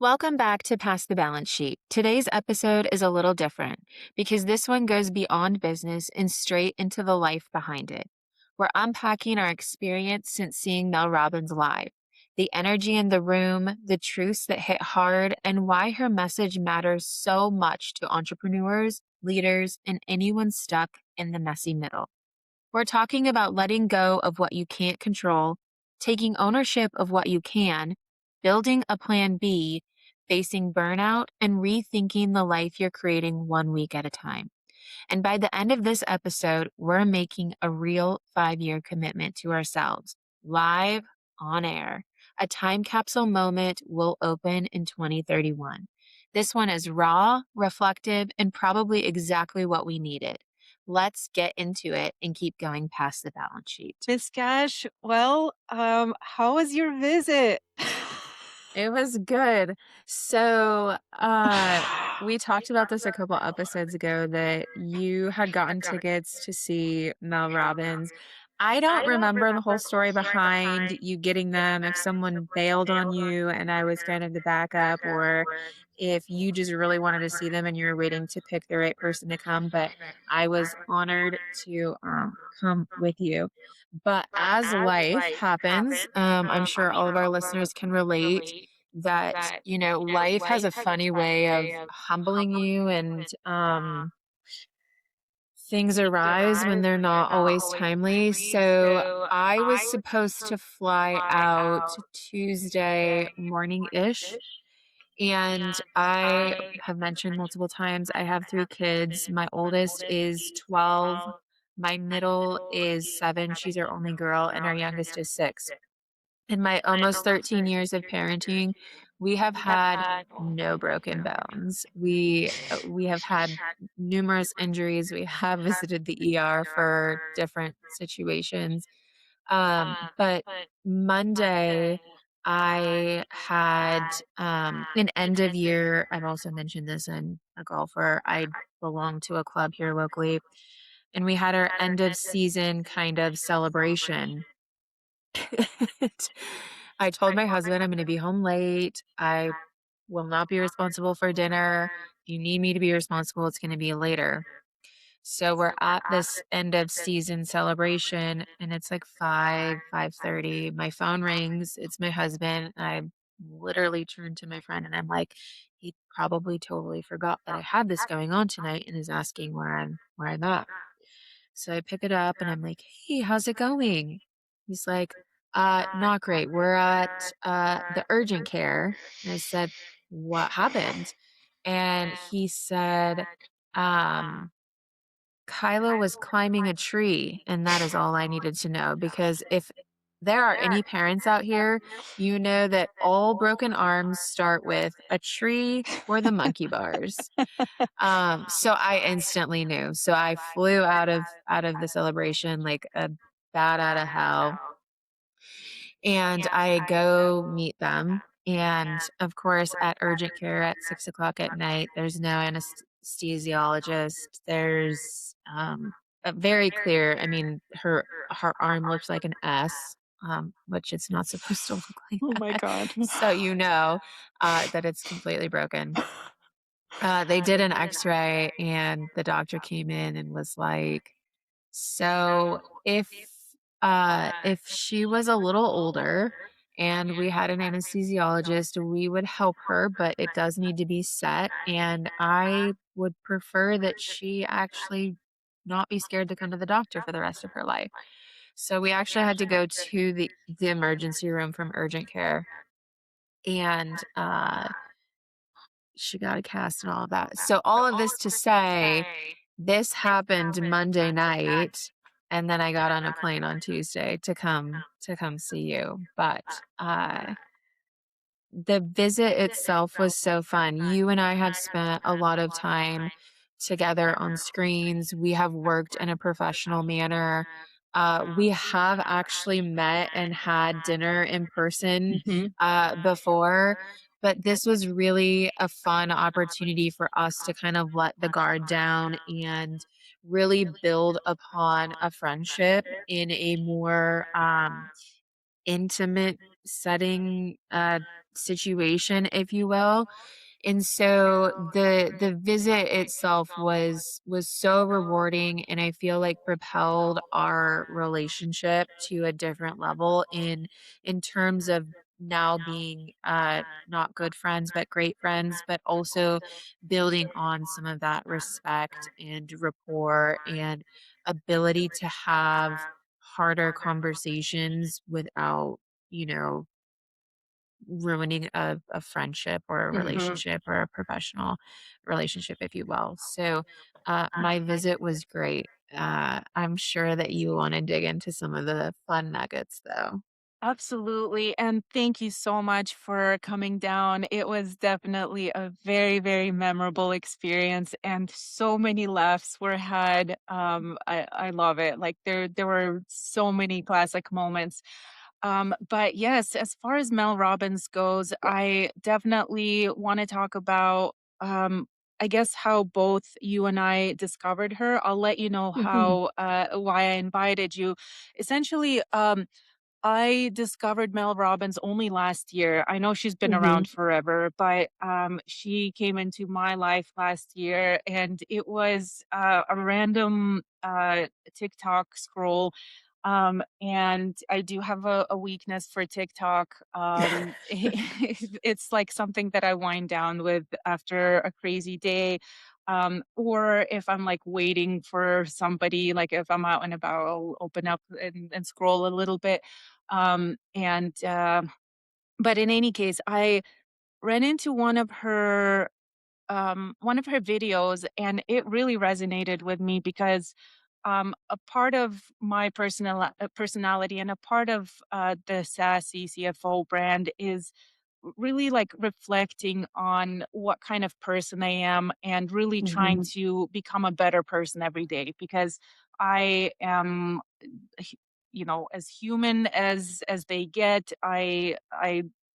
Welcome back to Pass the Balance Sheet. Today's episode is a little different because this one goes beyond business and straight into the life behind it. We're unpacking our experience since seeing Mel Robbins live, the energy in the room, the truths that hit hard, and why her message matters so much to entrepreneurs, leaders, and anyone stuck in the messy middle. We're talking about letting go of what you can't control, taking ownership of what you can, building a plan B, facing burnout, and rethinking the life you're creating one week at a time. And by the end of this episode, we're making a real 5-year commitment to ourselves, live on air. A time capsule moment will open in 2031. This one is raw, reflective, and probably exactly what we needed. Let's get into it and keep going past the balance sheet. Miss Cash, how was your visit? It was good. So, we talked about this a couple episodes ago that you had gotten tickets to see Mel Robbins. I don't remember the whole story behind you getting them, if someone bailed on you and I was kind of the backup, or if you just really wanted to see them and you were waiting to pick the right person to come. But I was honored to come with you. But as life happens, I'm sure all of our listeners can relate that, life has a funny way of humbling you and things arise when they're not always timely. So I was supposed to fly out Tuesday morning ish. And I have mentioned multiple times, I have 3 kids. My oldest is 12. My middle is 7. She's our only girl. And our youngest is 6. In my almost 13 years of parenting, we have had no broken bones. We have had numerous injuries. We have visited the ER for different situations. But Monday, I had an end of year. I've also mentioned this. I'm a golfer. I belong to a club here locally, and we had our end of season kind of celebration. I told my husband I'm going to be home late. I will not be responsible for dinner. If you need me to be responsible, it's going to be later. So we're at this end of season celebration and it's like 5:30. My phone rings. It's my husband. I literally turned to my friend and I'm like, he probably totally forgot that I had this going on tonight and is asking where I'm at. So I pick it up and I'm like, "Hey, how's it going?" He's like, not great. We're at the urgent care." And I said, "What happened?" And he said, um, "Kylo was climbing a tree." And that is all I needed to know, because if there are any parents out here, you know that all broken arms start with a tree or the monkey bars. So I instantly knew. So I flew out of the celebration like a bat out of hell, and I go meet them. And of course, at urgent care at 6 o'clock at night, there's no anesthesiologist. There's a very clear. I mean, her arm looks like an S. Which it's not supposed to look like Oh my that. god. So that it's completely broken. They did an X-ray and the doctor came in and was like, "So if she was a little older and we had an anesthesiologist, we would help her, but it does need to be set, and I would prefer that she actually not be scared to come to the doctor for the rest of her life." So we actually had to go to the emergency room from urgent care, and she got a cast and all of that. So all of this to say, this happened Monday night, and then I got on a plane on Tuesday to come see you. But the visit itself was so fun. You and I have spent a lot of time together on screens. We have worked in a professional manner. We have actually met and had dinner in person Mhm. before, but this was really a fun opportunity for us to kind of let the guard down and really build upon a friendship in a more intimate setting. situation, if you will. And so the visit itself was so rewarding, and I feel like propelled our relationship to a different level in terms of now being not good friends but great friends, but also building on some of that respect and rapport and ability to have harder conversations without, you know, ruining a friendship or a Mhm. relationship or a professional relationship, if you will. So, my visit was great. I'm sure that you want to dig into some of the fun nuggets, though. Absolutely. And thank you so much for coming down. It was definitely a very, very memorable experience and so many laughs were had. I love it. Like there were so many classic moments. But yes, as far as Mel Robbins goes, I definitely want to talk about I guess how both you and I discovered her. I'll let you know Mhm, how why I invited you. Essentially, I discovered Mel Robbins only last year. I know she's been mhm, around forever, but she came into my life last year, and it was a random TikTok scroll. And I do have a weakness for TikTok. It's like something that I wind down with after a crazy day. Or if I'm like waiting for somebody, like if I'm out and about, I'll open up and scroll a little bit. And But in any case, I ran into one of her videos, and it really resonated with me because a part of my personality and a part of the sassy CFO brand is really like reflecting on what kind of person I am and really trying mhm, to become a better person every day because I am hu- as human as they get. I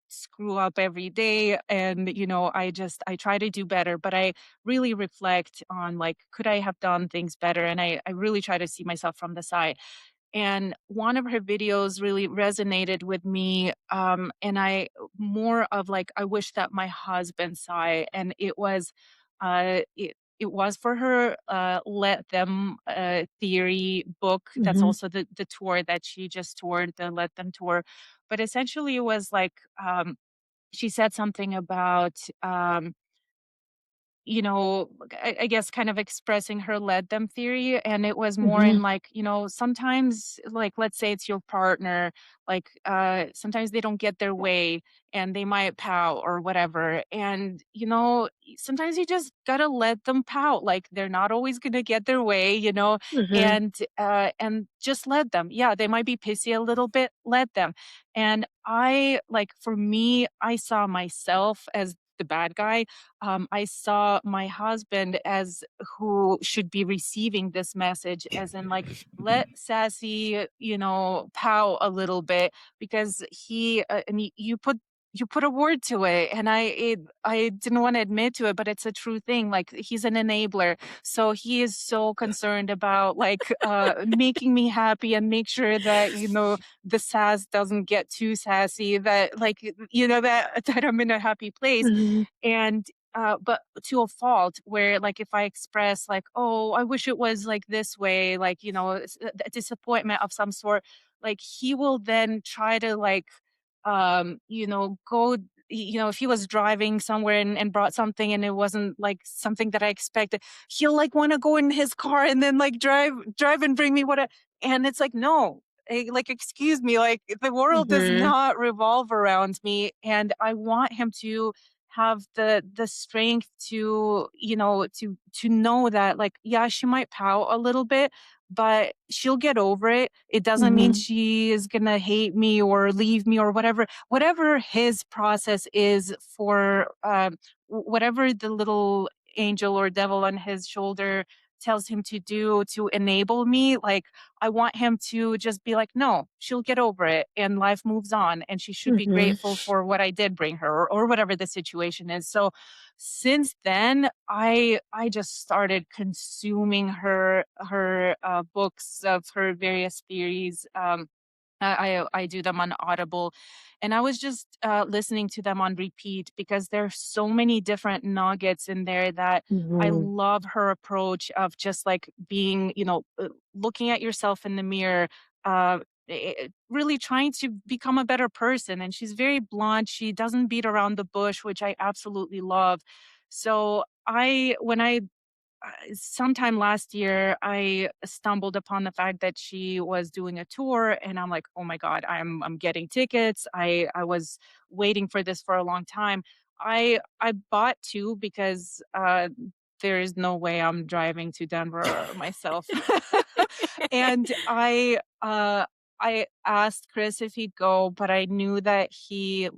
screw up every day, and I try to do better, but I really reflect on like could I have done things better, and I really try to see myself from the side. And one of her videos really resonated with me, and I more of like I wish that my husband saw it, and it was for her Let Them theory book. That's mhm, also the tour that she just toured, the Let Them tour. But essentially it was like she said something about I guess kind of expressing her let them theory. And it was more mhm, in like, sometimes, like, let's say it's your partner, like, sometimes they don't get their way and they might pout or whatever. And, sometimes you just gotta let them pout. Like, they're not always gonna get their way, mhm, and just let them. Yeah, they might be pissy a little bit, let them. And for me, I saw myself as the bad guy. I saw my husband as who should be receiving this message, as in like let sassy, pout a little bit because you put a word to it, and I didn't want to admit to it, but it's a true thing. Like he's an enabler, so he is so concerned about like making me happy and make sure that the sass doesn't get too sassy, that like that I'm in a happy place. mhm, And but to a fault where like if I express like, oh, I wish it was like this way, like a disappointment of some sort, like he will then try to like go, if he was driving somewhere and brought something and it wasn't like something that I expected, he'll like want to go in his car and then like drive and bring me and it's like, no, like excuse me, like the world does mhm, not revolve around me, and I want him to have the strength to to know that like yeah, she might pout a little bit, but she'll get over it. It doesn't mean mhm, she is gonna hate me or leave me or whatever his process is for whatever the little angel or devil on his shoulder tells him to do to enable me. Like I want him to just be like, no, she'll get over it and life moves on, and she should be mhm, grateful for what I did bring her, or whatever the situation is. So since then, I just started consuming her books of her various theories. I do them on Audible, and I was just, listening to them on repeat because there's so many different nuggets in there that I Mhm. love her approach of just, like, being, looking at yourself in the mirror, really trying to become a better person, and she's very blunt, she doesn't beat around the bush, which I absolutely love. So, when I sometime last year, I stumbled upon the fact that she was doing a tour, and I'm like, "Oh my god, I'm getting tickets." I was waiting for this for a long time. I bought 2 because, there is no way I'm driving to Denver myself. And I asked Chris if he'd go, but I knew that he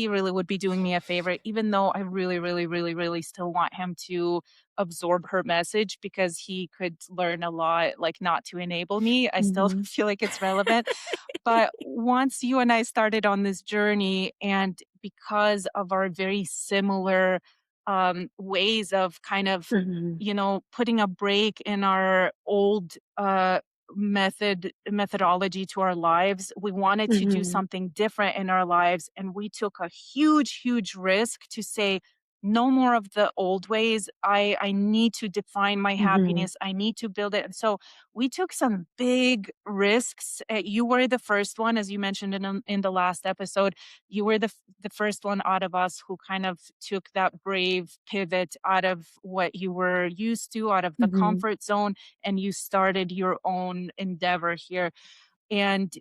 really would be doing me a favor, even though I really, really, really, really still want him to absorb her message because he could learn a lot, like, not to enable me. I still Mhm. feel like it's relevant. But once you and I started on this journey, and because of our very similar, ways of kind of, Mhm. putting a break in our old, methodology to our lives, we wanted to do Mhm. something different in our lives, and we took a huge, huge risk to say, "No more of the old ways. I need to define my Mhm. happiness. I need to build it." And so we took some big risks. You were the first one, as you mentioned in the last episode. You were the first one out of us who kind of took that brave pivot out of what you were used to, out of the Mhm. comfort zone, and you started your own endeavor here. And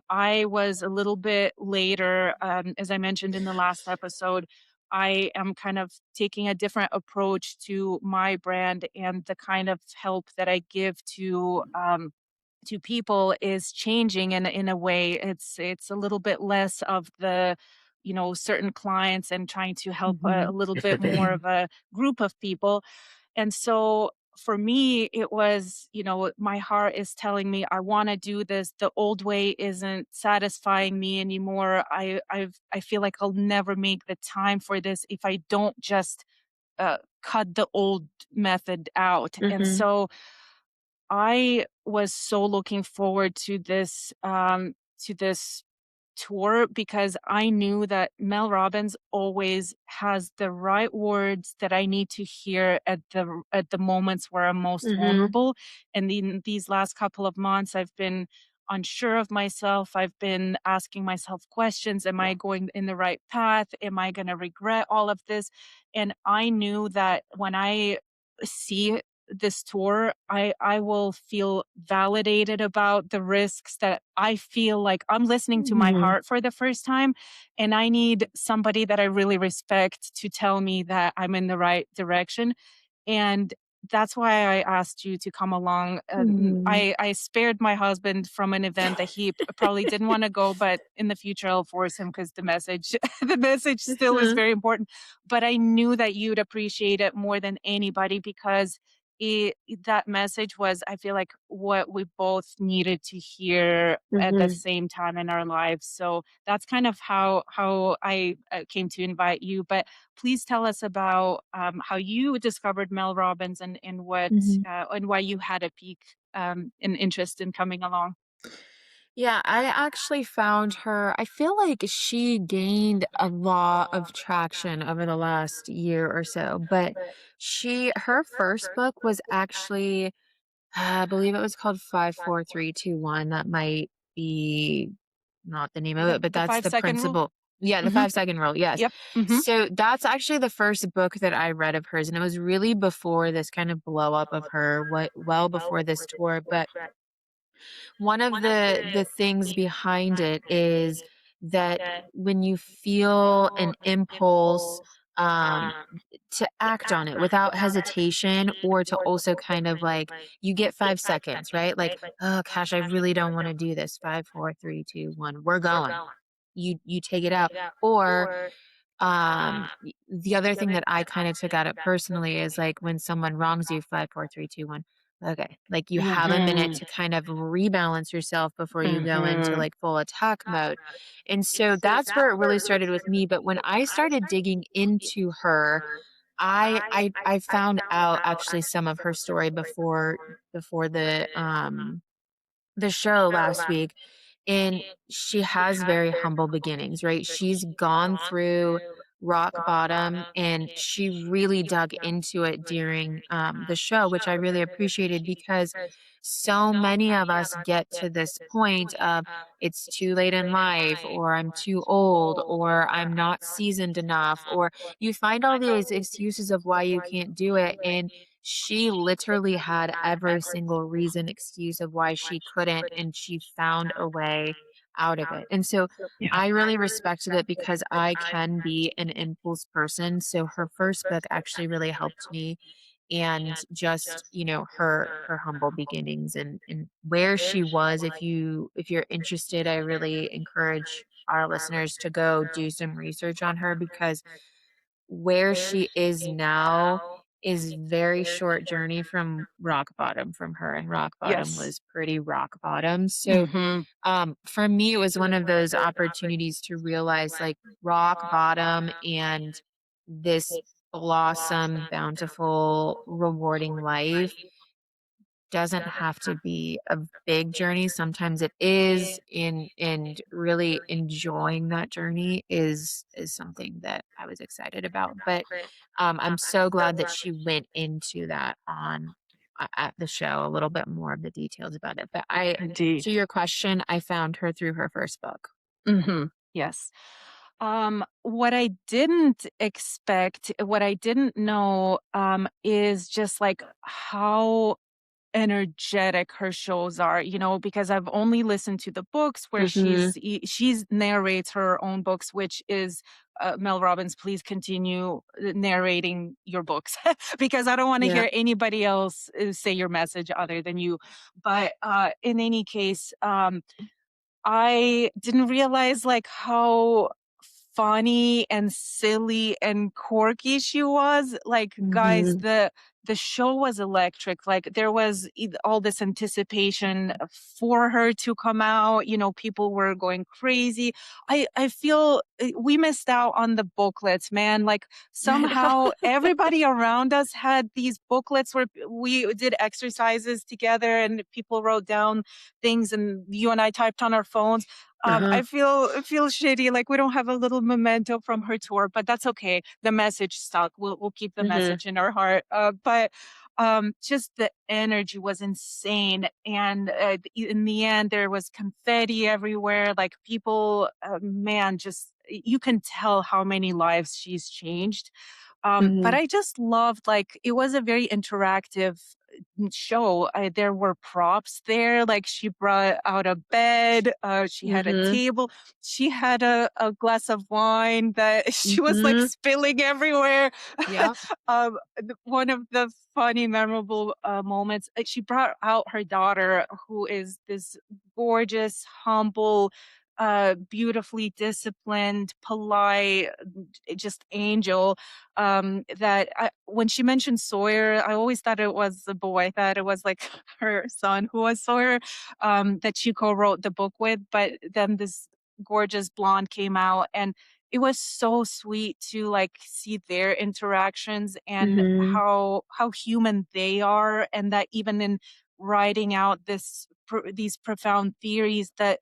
I was a little bit later, as I mentioned in the last episode. I am kind of taking a different approach to my brand, and the kind of help that I give to people is changing in a way. It's a little bit less of the, certain clients, and trying to help a Mhm. little bit more of a group of people. And so for me, it was, my heart is telling me I want to do this. The old way isn't satisfying me anymore. I feel like I'll never make the time for this if I don't just cut the old method out. And Mhm. so I was so looking forward to this tour because I knew that Mel Robbins always has the right words that I need to hear at the moments where I'm most Mhm. vulnerable. And in these last couple of months, I've been unsure of myself. I've been asking myself questions. Am I going in the right path? Am I going to regret all of this? And I knew that when I see this tour, I will feel validated about the risks, that I feel like I'm listening to my Mhm. heart for the first time, and I need somebody that I really respect to tell me that I'm in the right direction. And that's why I asked you to come along. Mhm. I spared my husband from an event that he probably didn't want to go, but in the future I'll force him because the message, the message still is Mhm. very important. But I knew that you'd appreciate it more than anybody because that message was, I feel like, what we both needed to hear at the Mhm. same time in our lives. So that's kind of how I came to invite you. But please tell us about how you discovered Mel Robbins, Mhm. and why you had a peak in interest in coming along. Yeah, I actually found her. I feel like she gained a lot of traction over the last year or so, but her first book was actually, I believe it was called 54321. That might be not the name of it, but The that's five the second rule. principle. Yeah, the Hmm. 5 second rule. Yes. Yep. Hmm. So that's actually the first book that I read of hers. And it was really before this kind of blow up of her, well before this tour. But one of the things behind it is that when you feel an impulse, um to act on it without hesitation, or to also kind of like, you get 5 seconds, right? Like, oh gosh, I really don't want to do this. Five, four, three, two, one, we're going. You take it out. Or the other thing that I kind of took out it personally is like when someone wrongs you, 5, 4, 3, 2, 1. Okay. Like, you have a minute Hmm. to kind of rebalance yourself before you go into Hmm. like full attack mode. And so that's where it really started with me. But when I started digging into her, I found out actually some of her story before the show last week. And she has very humble beginnings, right? She's gone through rock bottom and she really dug into it during the show, which I really appreciated because so many of us get to this point of it's too late in life, or I'm too old, or I'm not seasoned enough, or you find all these excuses of why you can't do it. And she literally had every single reason, excuse of why she couldn't, and she found a way out of it. And so Yeah. I really respected it because I can be an impulse person. So her first book actually really helped me, and just, her humble beginnings and where she was. If you're interested, I really encourage our listeners to go do some research on her, because where she is now is very short journey from rock bottom from her, and rock bottom Yes. was pretty rock bottom. So Mhm. for me, it was one of those opportunities to realize, like, rock bottom and this blossom, bountiful, rewarding life doesn't have to be a big journey. Sometimes it is, and really enjoying that journey is something that I was excited about. But I'm so glad that she went into that on at the show, a little bit more of the details about it. But Indeed. to your question, I found her through her first book. Mhm. Yes. What I didn't expect, what I didn't know, is just like how energetic her shows are, because I've only listened to the books where Mhm. she's narrates her own books, which is Mel Robbins, please continue narrating your books because I don't want to Yeah. hear anybody else say your message other than you. But in any case, I didn't realize, like, how funny and silly and quirky she was. Like, guys, Mhm. the show was electric. Like, there was all this anticipation for her to come out. People were going crazy. I feel we missed out on the booklets, man. Like, I somehow know. everybody around us had these booklets where we did exercises together and people wrote down things and you and I typed on our phones. Uh-huh. I feel shitty, like we don't have a little memento from her tour, but that's okay. The message stuck. We'll keep the Mhm. message in our heart. But just the energy was insane, and in the end, there was confetti everywhere. Like people, man, just you can tell how many lives she's changed. But Mhm. I just loved, like, it was a very interactive show. There were props there. Like, she brought out a bed. She had a Mhm. table. She had a glass of wine that she was like Mhm. spilling everywhere. Yep. One of the funny, memorable moments. She brought out her daughter, who is this gorgeous, humble, beautifully disciplined, polite, just angel. When she mentioned Sawyer, I always thought it was a boy. I thought it was like her son who was Sawyer, that she co-wrote the book with. But then this gorgeous blonde came out, and it was so sweet to like see their interactions and Mhm. how human they are, and that even in writing out these profound theories, that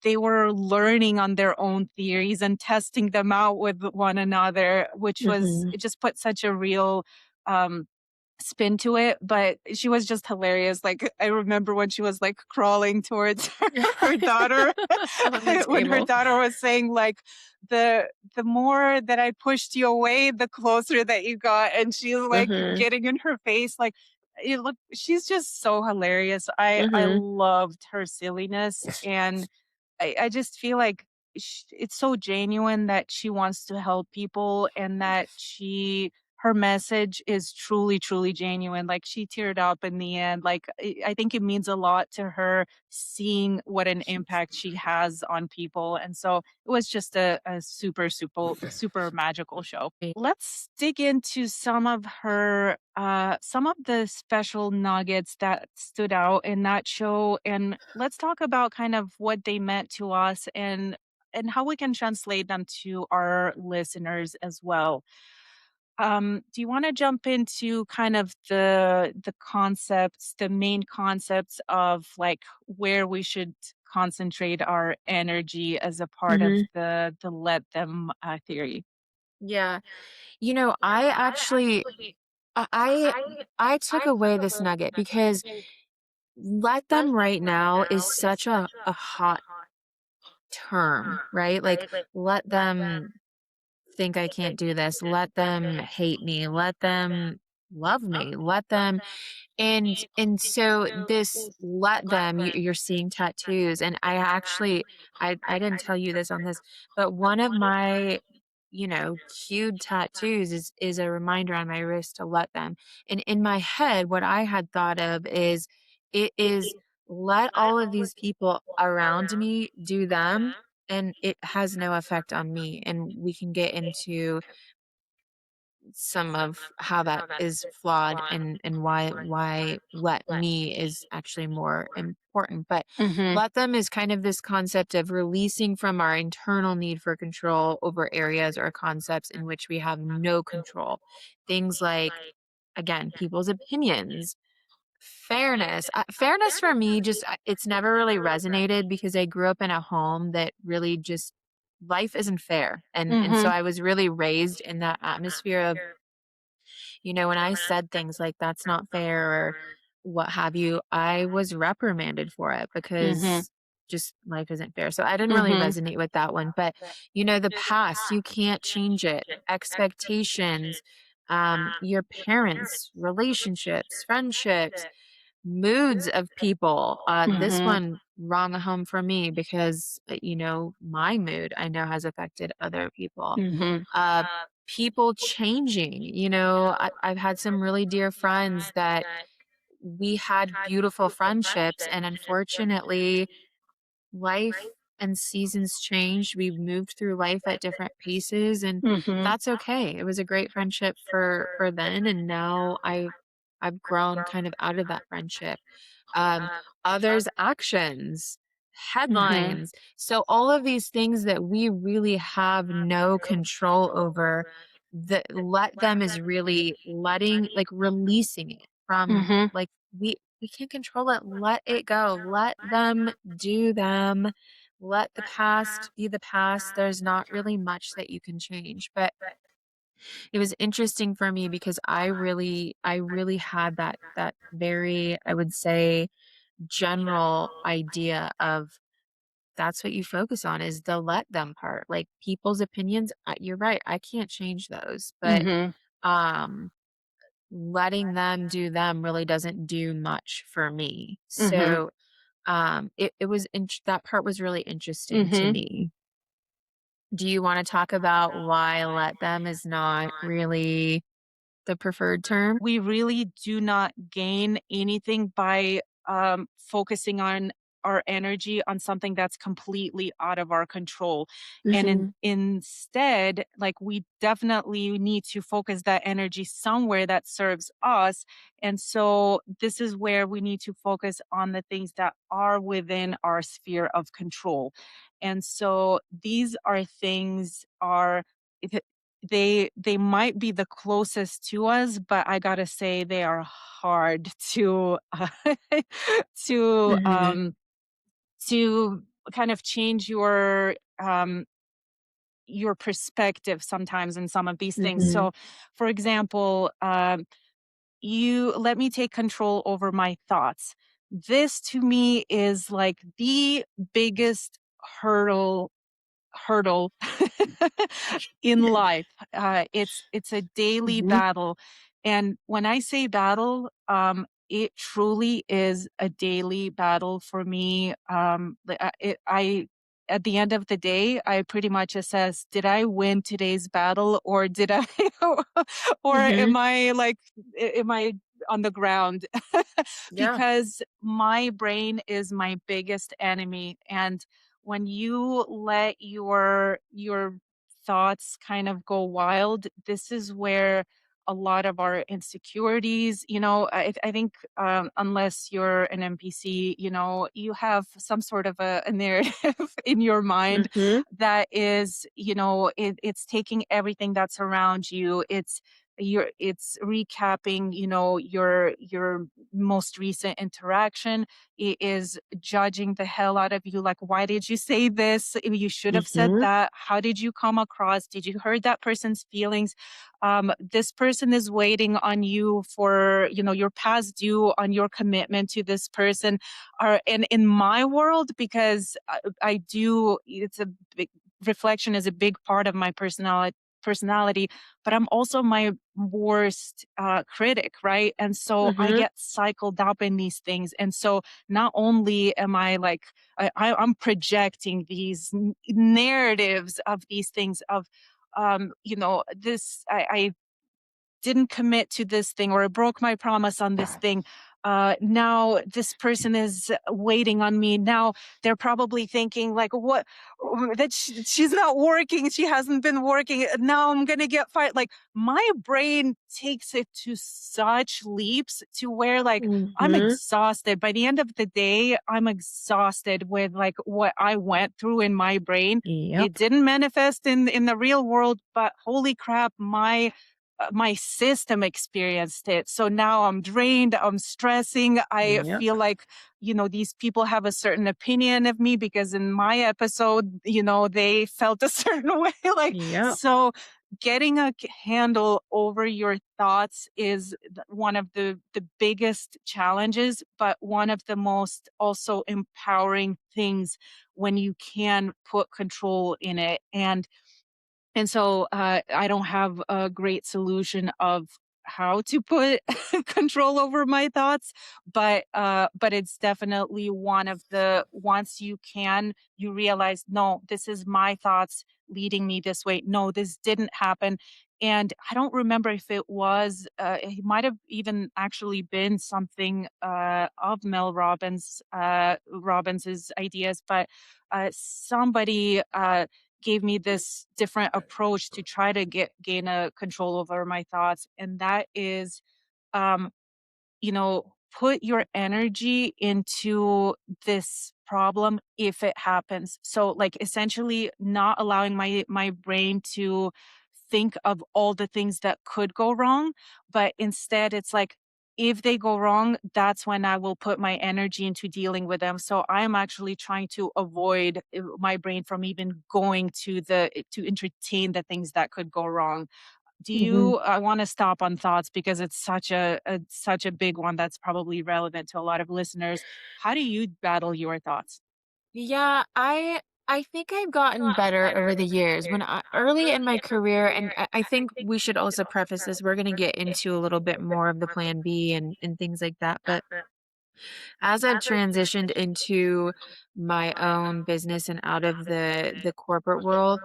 they were learning on their own theories and testing them out with one another, which was, Mhm. it just put such a real um spin to it. But she was just hilarious. Like, I remember when she was like crawling towards her daughter, On the when her table. daughter was saying like, the more that I pushed you away, the closer that you got, and she's like Mhm. getting in her face. Like, she's just so hilarious. I Mhm. loved her silliness, and I just feel like it's so genuine that she wants to help people, and that her message is truly, truly genuine. Like, she teared up in the end. Like, I think it means a lot to her seeing what an impact she has on people. And so it was just a super, super, super magical show. Let's dig into some of the special nuggets that stood out in that show, and let's talk about kind of what they meant to us, and how we can translate them to our listeners as well. Do you want to jump into kind of the concepts, the main concepts of like where we should concentrate our energy as a part of Mhm. the let them theory. Yeah. I actually I I I took away this nugget because let them right now is such a hot term, right? Like, let them think I can't do this. Let them hate me. Let them love me. Let them and so this let them you're seeing tattoos and I didn't tell you this on this, but one of my cued tattoos is a reminder on my wrist to let them. And in my head, what I had thought of is it is let all of these people around me do them and it has no effect on me. And we can get into some of how that is flawed and why let me is actually more important. But Mhm. let them is kind of this concept of releasing from our internal need for control over areas or concepts in which we have no control. Things like, again, people's opinions, fairness. Fairness for me just it's never really resonated because I grew up in a home that really just life isn't fair. And so Mhm. I was really raised in that atmosphere of when I said things like that's not fair or what have you, I was reprimanded for it Mhm. because just life isn't fair. So I didn't really Mhm. resonate with that one. But the past, you can't change it. Expectations, your parents, relationships, friendships, moods of people. This Mhm. one rung home for me because my mood I know has affected other people. Mhm. Uh, People changing. I've had some really dear friends that we had beautiful friendships, and unfortunately, life and seasons changed. We moved through life at different paces, and Mhm. that's okay. It was a great friendship for then, and now I've grown kind of out of that friendship. Um, Others' actions, Mhm. headlines. So all of these things that we really have no control over, that let them is really letting, like releasing it from Mhm. like we can't control it. Let it go. Let them do them. Let the past be the past. There's not really much that you can change. But it was interesting for me because I really had that very, I would say, general idea of that's what you focus on is the let them part. Like people's opinions, you're right. I can't change those, but Mhm. um letting them do them really doesn't do much for me. Mhm. So it was that part was really interesting to Mhm. me. Do you want to talk about why let them is not really the preferred term? We really do not gain anything by focusing on our energy on something that's completely out of our control. And Mhm. instead, like we definitely need to focus that energy somewhere that serves us. And so this is where we need to focus on the things that are within our sphere of control. And so these are things are they might be the closest to us, but I gotta say they are hard to to Mhm. um to kind of change your perspective sometimes in some of these things. Mhm. So, for example, you let me take control over my thoughts. This to me is like the biggest hurdle in life. It's a daily Mhm. battle, and when I say battle, it truly is a daily battle for me. I at the end of the day, I pretty much assess: did I win today's battle, or did I, or Mhm. am I like, am I on the ground? Yeah. Because my brain is my biggest enemy, and when you let your thoughts kind of go wild, this is where a lot of our insecurities, I think, unless you're an NPC, you have some sort of a narrative in your mind Mhm. that is, it's taking everything that's around you. It's it's recapping, your most recent interaction. It is judging the hell out of you, like, why did you say this? You should have said Mhm. that. How did you come across? Did you hurt that person's feelings? This person is waiting on you for, your past due on your commitment to this person. And in my world, because I do, it's a big reflection is a big part of my personality, but I'm also my worst critic, right? And so I Mhm. get cycled up in these things. And so not only am I like, I'm projecting these narratives of these things of, I didn't commit to this thing, or I broke my promise on this thing. Now this person is waiting on me. Now they're probably thinking like, what? That she's not working. She hasn't been working. Now I'm gonna get fired. Like my brain takes it to such leaps to where like I'm Mhm. exhausted. By the end of the day, I'm exhausted with like what I went through in my brain. It Yep. didn't manifest in the real world, but holy crap, my system experienced it. So now I'm drained, I'm stressing. I Yep. feel like, these people have a certain opinion of me because in my episode, they felt a certain way. Like, Yep. so getting a handle over your thoughts is one of the biggest challenges, but one of the most also empowering things when you can put control in it. And so, I don't have a great solution of how to put control over my thoughts, but it's definitely one of the once you realize, "No, this is my thoughts leading me this way. No, this didn't happen." And I don't remember if it might have even actually been something, of Mel Robbins's ideas, but, somebody, gave me this different approach to try to gain a control over my thoughts, and that is, um, put your energy into this problem if it happens. So, like, essentially not allowing my brain to think of all the things that could go wrong, but instead it's like, if they go wrong, that's when I will put my energy into dealing with them. So I am actually trying to avoid my brain from even going to entertain the things that could go wrong. Mhm. I wanna stop on thoughts because it's such a big one that's probably relevant to a lot of listeners. How do you battle your thoughts? Yeah, I think I've gotten better over the years. When I early in my career, and I think we should also preface this, we're gonna get into a little bit more of the plan B and things like that. But as I've transitioned into my own business and out of the corporate world,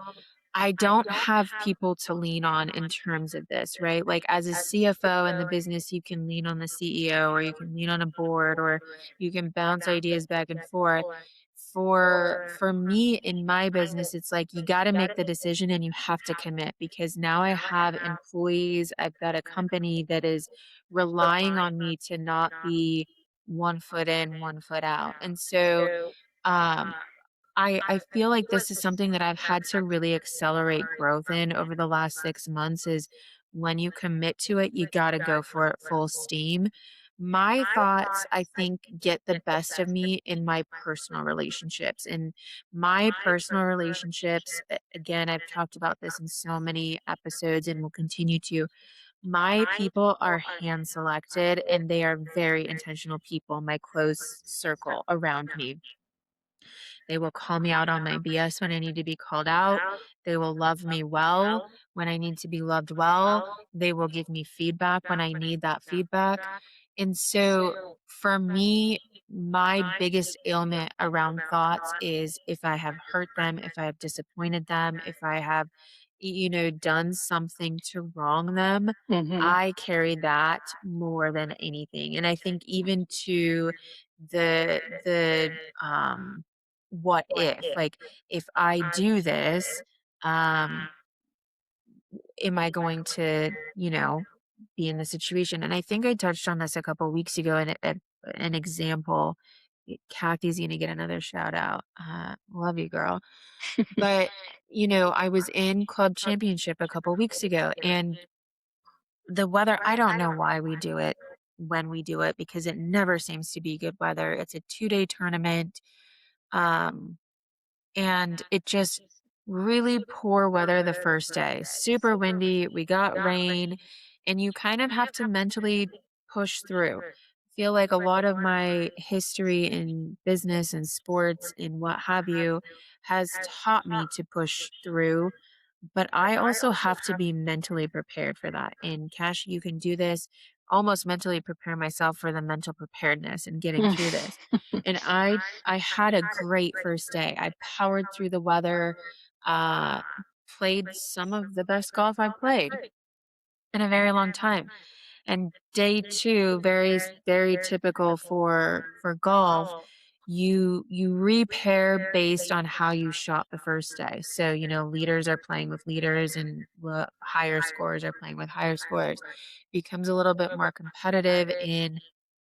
I don't have people to lean on in terms of this, right? Like as a CFO in the business, you can lean on the CEO or you can lean on a board or you can bounce ideas back and forth. For me in my business, it's like you got to make the decision and you have to commit because now I have employees, I've got a company that is relying on me to not be one foot in, one foot out. And so um I feel like this is something that I've had to really accelerate growth in over the last 6 months is when you commit to it, you gotta go for it full steam. My thoughts, I think, get the best of me in my personal relationships. In my personal relationships, again, I've talked about this in so many episodes and will continue to. My people are hand selected and they are very intentional people, my close circle around me. They will call me out on my BS when I need to be called out. They will love me well when I need to be loved well. They will give me feedback when I need that feedback. And so for me, my biggest ailment around thoughts is if I have hurt them, if I have disappointed them, if I have, done something to wrong them, Mhm. I carry that more than anything. And I think even to the what if, like, if I do this, um, am I going to, be in the situation? And I think I touched on this a couple weeks ago in an example. Kathy's gonna get another shout out. Love you, girl. But I was in club championship a couple weeks ago, and the weather, I don't know why we do it when we do it because it never seems to be good weather. It's a 2-day tournament. Um, and it just really poor weather the first day. Super windy. We got rain, and you kind of have to mentally push through. Feel like a lot of my history in business and sports and what have you has taught me to push through, but I also have to be mentally prepared for that. And Cash, you can do this, almost mentally prepare myself for the mental preparedness and getting through this. And I had a great first day. I powered through the weather, uh, played some of the best golf I've played in a very long time. And day 2, very typical for golf, you repair based on how you shot the first day. So, leaders are playing with leaders and higher scores are playing with higher scores. Becomes a little bit more competitive in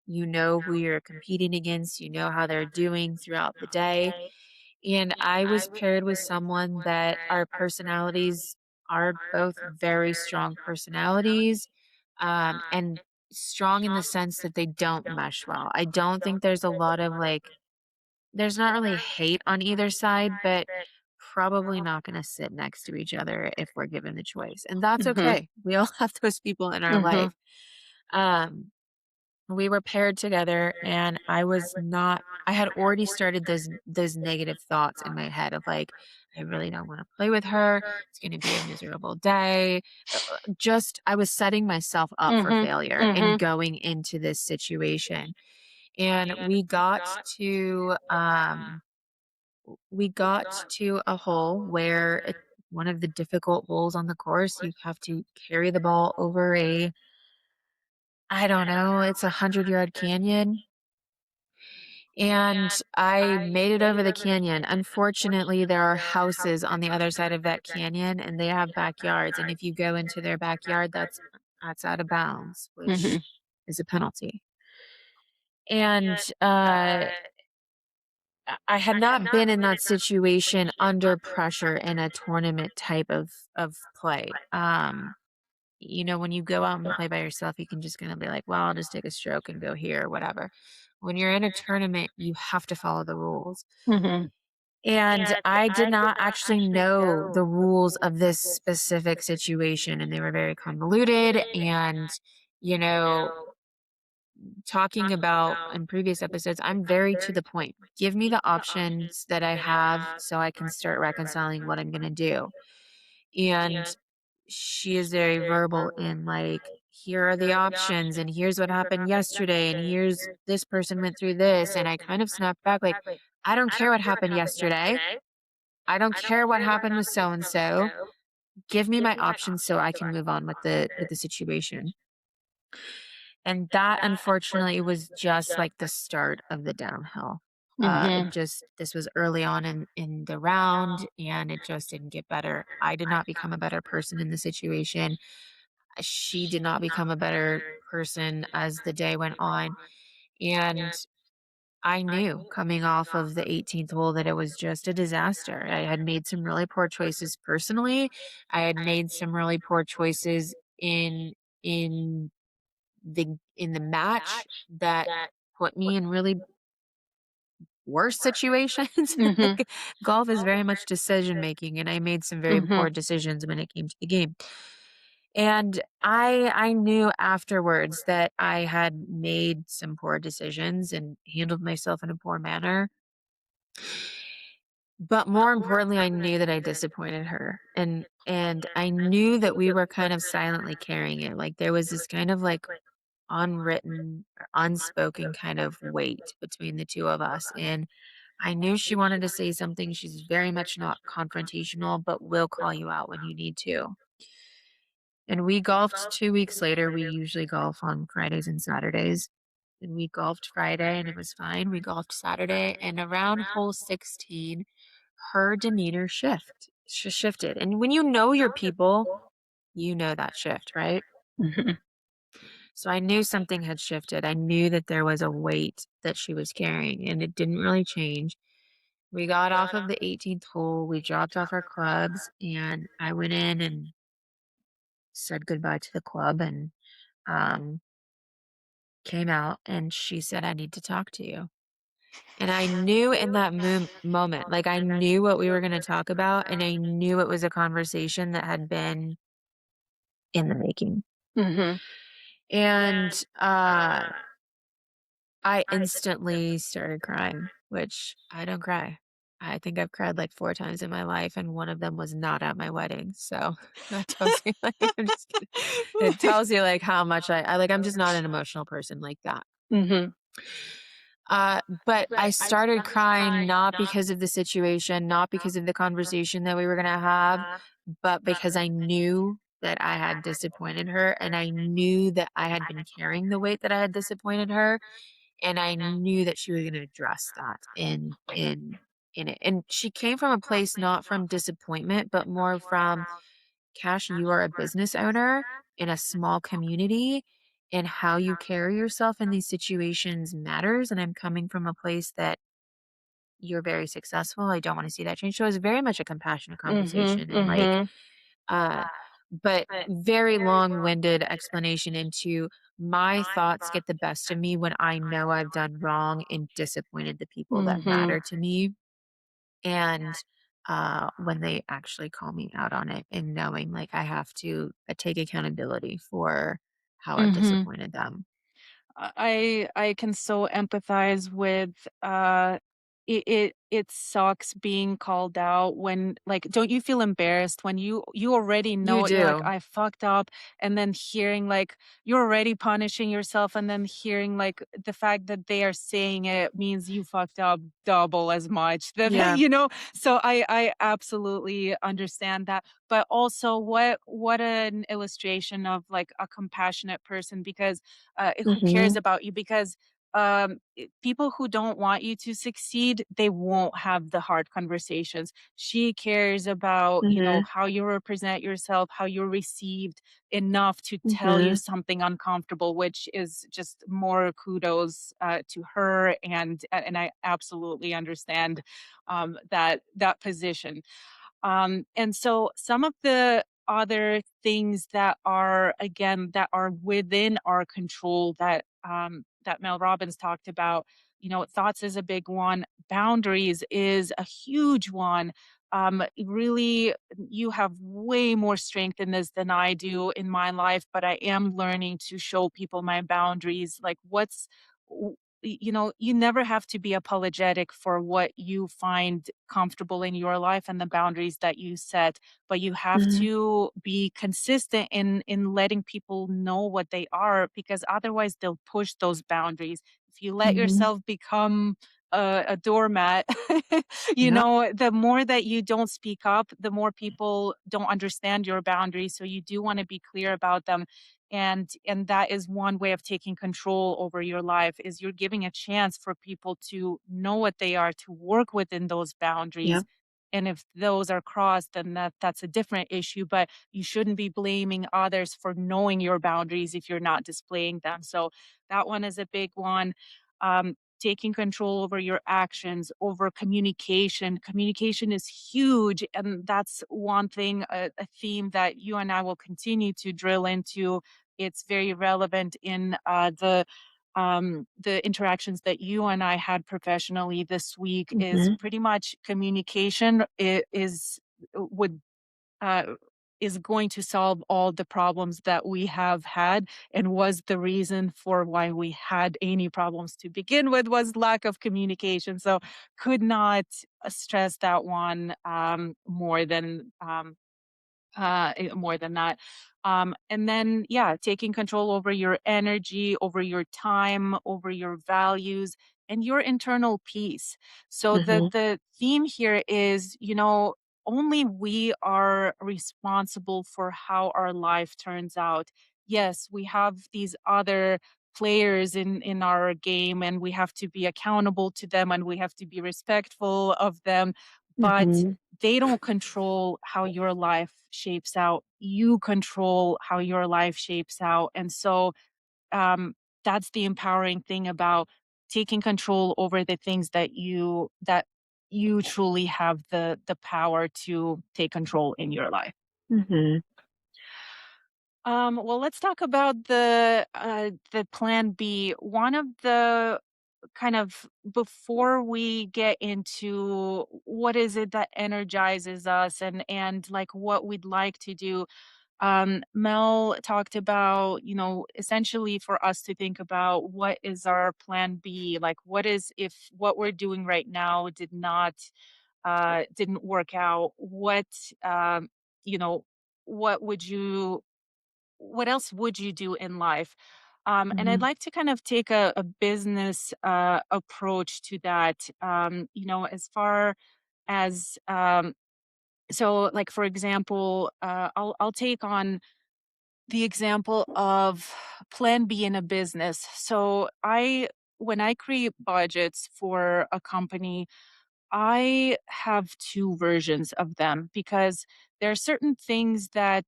who you're competing against, how they're doing throughout the day. And I was paired with someone that our personalities are both very strong personalities, and strong in the sense that they don't mesh well. I don't think there's a lot of there's not really hate on either side, but probably not going to sit next to each other if we're given the choice. And that's Mhm. okay. We all have those people in our Mhm. life. Um, we were paired together and I had already started those negative thoughts in my head of I really don't want to play with her. It's going to be a miserable day. Just I was setting myself up for Mhm. failure and Mhm. going into this situation. And we got to a hole where one of the difficult holes on the course, you have to carry the ball over I don't know, it's a 100-yard canyon. And I made it over the canyon. Unfortunately, there are houses on the other side of that canyon and they have backyards. And if you go into their backyard, that's out of bounds, which Mhm. is a penalty. And I had not been in that situation under pressure in a tournament type of play. When you go out and play by yourself, you can just kind of be like, well, I'll just take a stroke and go here or whatever. When you're in a tournament, you have to follow the rules. Mhm. And I did not actually know the rules of this specific situation, and they were very convoluted. And, you know, talking about in previous episodes, I'm very to the point. Give me the options that I have so I can start reconciling what I'm going to do. And she is very verbal in here are the options, and here's what happened yesterday, and here's this person went through this. And I kind of snapped back, I don't care what happened yesterday. I don't care what happened with so and so. Give me my options so I can move on with the situation. And that unfortunately was just like the start of the downhill. Mhm. This was early on in the round and it just didn't get better. I did not become a better person in the situation. She did not become a better person as the day went on. And I knew coming off of the 18th hole that it was just a disaster. I had made some really poor choices personally. I had made some really poor choices in the match that put me in really worse situations. Mhm. Golf is very much decision making, and I made some very Mhm. poor decisions when it came to the game. And I knew afterwards that I had made some poor decisions and handled myself in a poor manner. But more importantly, I knew that I disappointed her. And I knew that we were kind of silently carrying it. There was this kind of unwritten or unspoken kind of weight between the two of us. And I knew she wanted to say something. She's very much not confrontational, but will call you out when you need to. And we golfed 2 weeks later. We usually golf on Fridays and Saturdays. And we golfed Friday and it was fine. We golfed Saturday and around hole 16, her demeanor shifted. And when you know your people, you know that shift, right? Mhm. So I knew something had shifted. I knew that there was a weight that she was carrying and it didn't really change. We got off of the 18th hole, we dropped off our clubs, and I went in and said goodbye to the club and um, came out and she said, I need to talk to you. And I knew in that moment, like I knew what we were going to talk about, and I knew it was a conversation that had been in the making. Mhm. And I instantly started crying, which I don't cry. I think I've cried like 4 times in my life, and one of them was not at my wedding, so that tells you, like I'm just kidding. It tells you, like, how much I'm just not an emotional person like that. Mhm. But I started crying not because of the situation, not because of the conversation that we were gonna have, but because I knew that I had disappointed her, and I knew that I had been carrying the weight that I had disappointed her, and I knew that she was gonna address that in it. And she came from a place not from disappointment, but more from, "Cash, you are a business owner in a small community, and how you carry yourself in these situations matters, and I'm coming from a place that you're very successful. I don't wanna see that change." So it was very much a compassionate Mhm. conversation and, like, Mhm. uh but very long-winded explanation into my thoughts get the best of me when I know I've done wrong and disappointed the people that Mhm. matter to me, and, when they actually call me out on it and knowing, like, I have to, take accountability for how I've Mhm. disappointed them. I can so empathize with it sucks being called out when like don't you feel embarrassed when you already You know you're like do. I fucked up and then hearing like you're already punishing yourself and then hearing like the fact that they are saying it means you fucked up double as much that Yeah. you know so I absolutely understand that but also what an illustration of like a compassionate person because who cares Mhm. about you because people who don't want you to succeed they won't have the hard conversations she cares about you know Mhm. how you represent yourself how you're received enough to tell you Mhm. something uncomfortable which is just more kudos to her and I absolutely understand that position and so some of the other things that are again that are within our control that Mel Robbins talked about, you know, thoughts is a big one, boundaries is a huge one. Really, you have way more strength in this than I do in my life, but I am learning to show people my boundaries. Like, you know, you never have to be apologetic for what you find comfortable in your life and the boundaries that you set, but you have Mhm. to be consistent in letting people know what they are because otherwise they'll push those boundaries. If you let Mhm. yourself become a doormat, you Yep. know, the more that you don't speak up, the more people don't understand your boundaries. So you do want to be clear about them and that is one way of taking control over your life is you're giving a chance for people to know what they are to work within those boundaries Yep. and if those are crossed then that's a different issue but you shouldn't be blaming others for knowing your boundaries if you're not displaying them so that one is a big one taking control over your actions over communication is huge and that's one thing a theme that you and I will continue to drill into it's very relevant in the interactions that you and I had professionally this week is Mhm. pretty much communication is would uh, is going to solve all the problems that we have had and was the reason for why we had any problems to begin with was lack of communication so could not stress that one more than that. And then, yeah, taking control over your energy, over your time, over your values, and your internal peace. So Mhm. the theme here is, you know, only we are responsible for how our life turns out. Yes, we have these other players in our game and we have to be accountable to them and we have to be respectful of them but Mhm. they don't control how your life shapes out. You control how your life shapes out. And so um, that's the empowering thing about taking control over the things that you truly have the power to take control in your life. Mhm. Well, let's talk about the plan B. One of the kind of before we get into what is it that energizes us and like what we'd like to do. Mel talked about, essentially for us to think about what is our plan B, like what is if what we're doing right now didn't work out, um, you know, what would you what else would you do in life? And I'd Mhm. like to kind of take a business approach to that. As far as so, like for example, I'll take on the example of plan B in a business. So when I create budgets for a company, I have 2 versions of them because there are certain things that,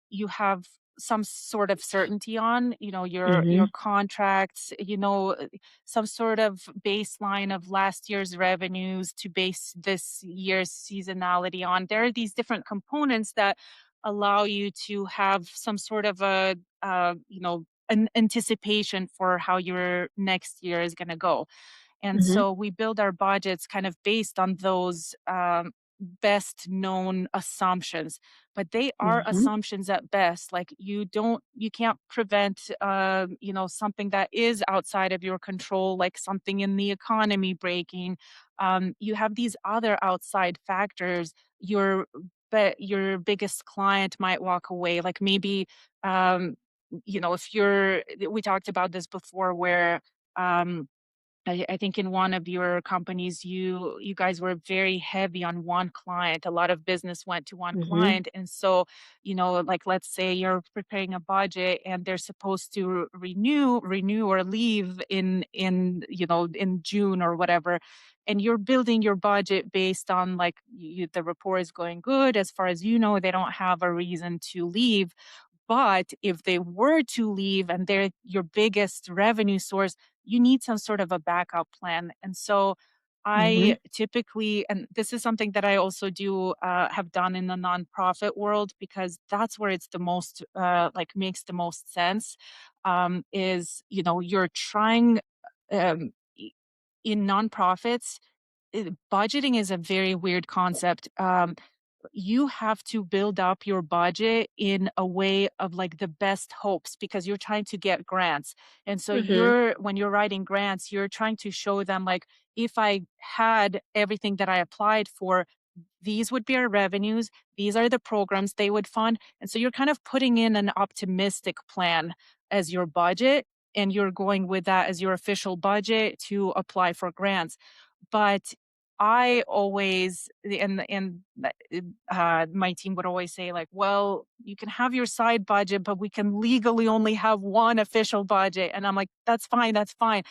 you have some sort of certainty on, your Mhm. contracts, some sort of baseline of last year's revenues to base this year's seasonality on. There are these different components that allow you to have some sort of an anticipation for how your next year is gonna go. And Mhm. so we build our budgets kind of based on those best known assumptions, but they are Mhm. assumptions at best. Like you can't prevent, something that is outside of your control, like something in the economy breaking. You have these other outside factors. Your biggest client might walk away. Like maybe, if we talked about this before, where um, I think in one of your companies, you guys were very heavy on one client. A lot of business went to one Mhm. client, and so like let's say you're preparing a budget, and they're supposed to renew or leave in June or whatever, and you're building your budget based on like the rapport is going good as far as they don't have a reason to leave. But if they were to leave and they're your biggest revenue source, you need some sort of a backup plan. And so I Mhm. typically, and this is something that I also do have done in the nonprofit world because that's where it's the most like makes the most sense. Is you're trying um, i- in nonprofits, budgeting is a very weird concept. You have to build up your budget in a way of like the best hopes because you're trying to get grants. And so Mhm. when you're writing grants, you're trying to show them like if I had everything that I applied for, these would be our revenues, these are the programs they would fund. And so you're kind of putting in an optimistic plan as your budget, and you're going with that as your official budget to apply for grants. But I always my team would always say like, "Well, you can have your side budget, but we can legally only have one official budget." And I'm like, "That's fine, that's fine."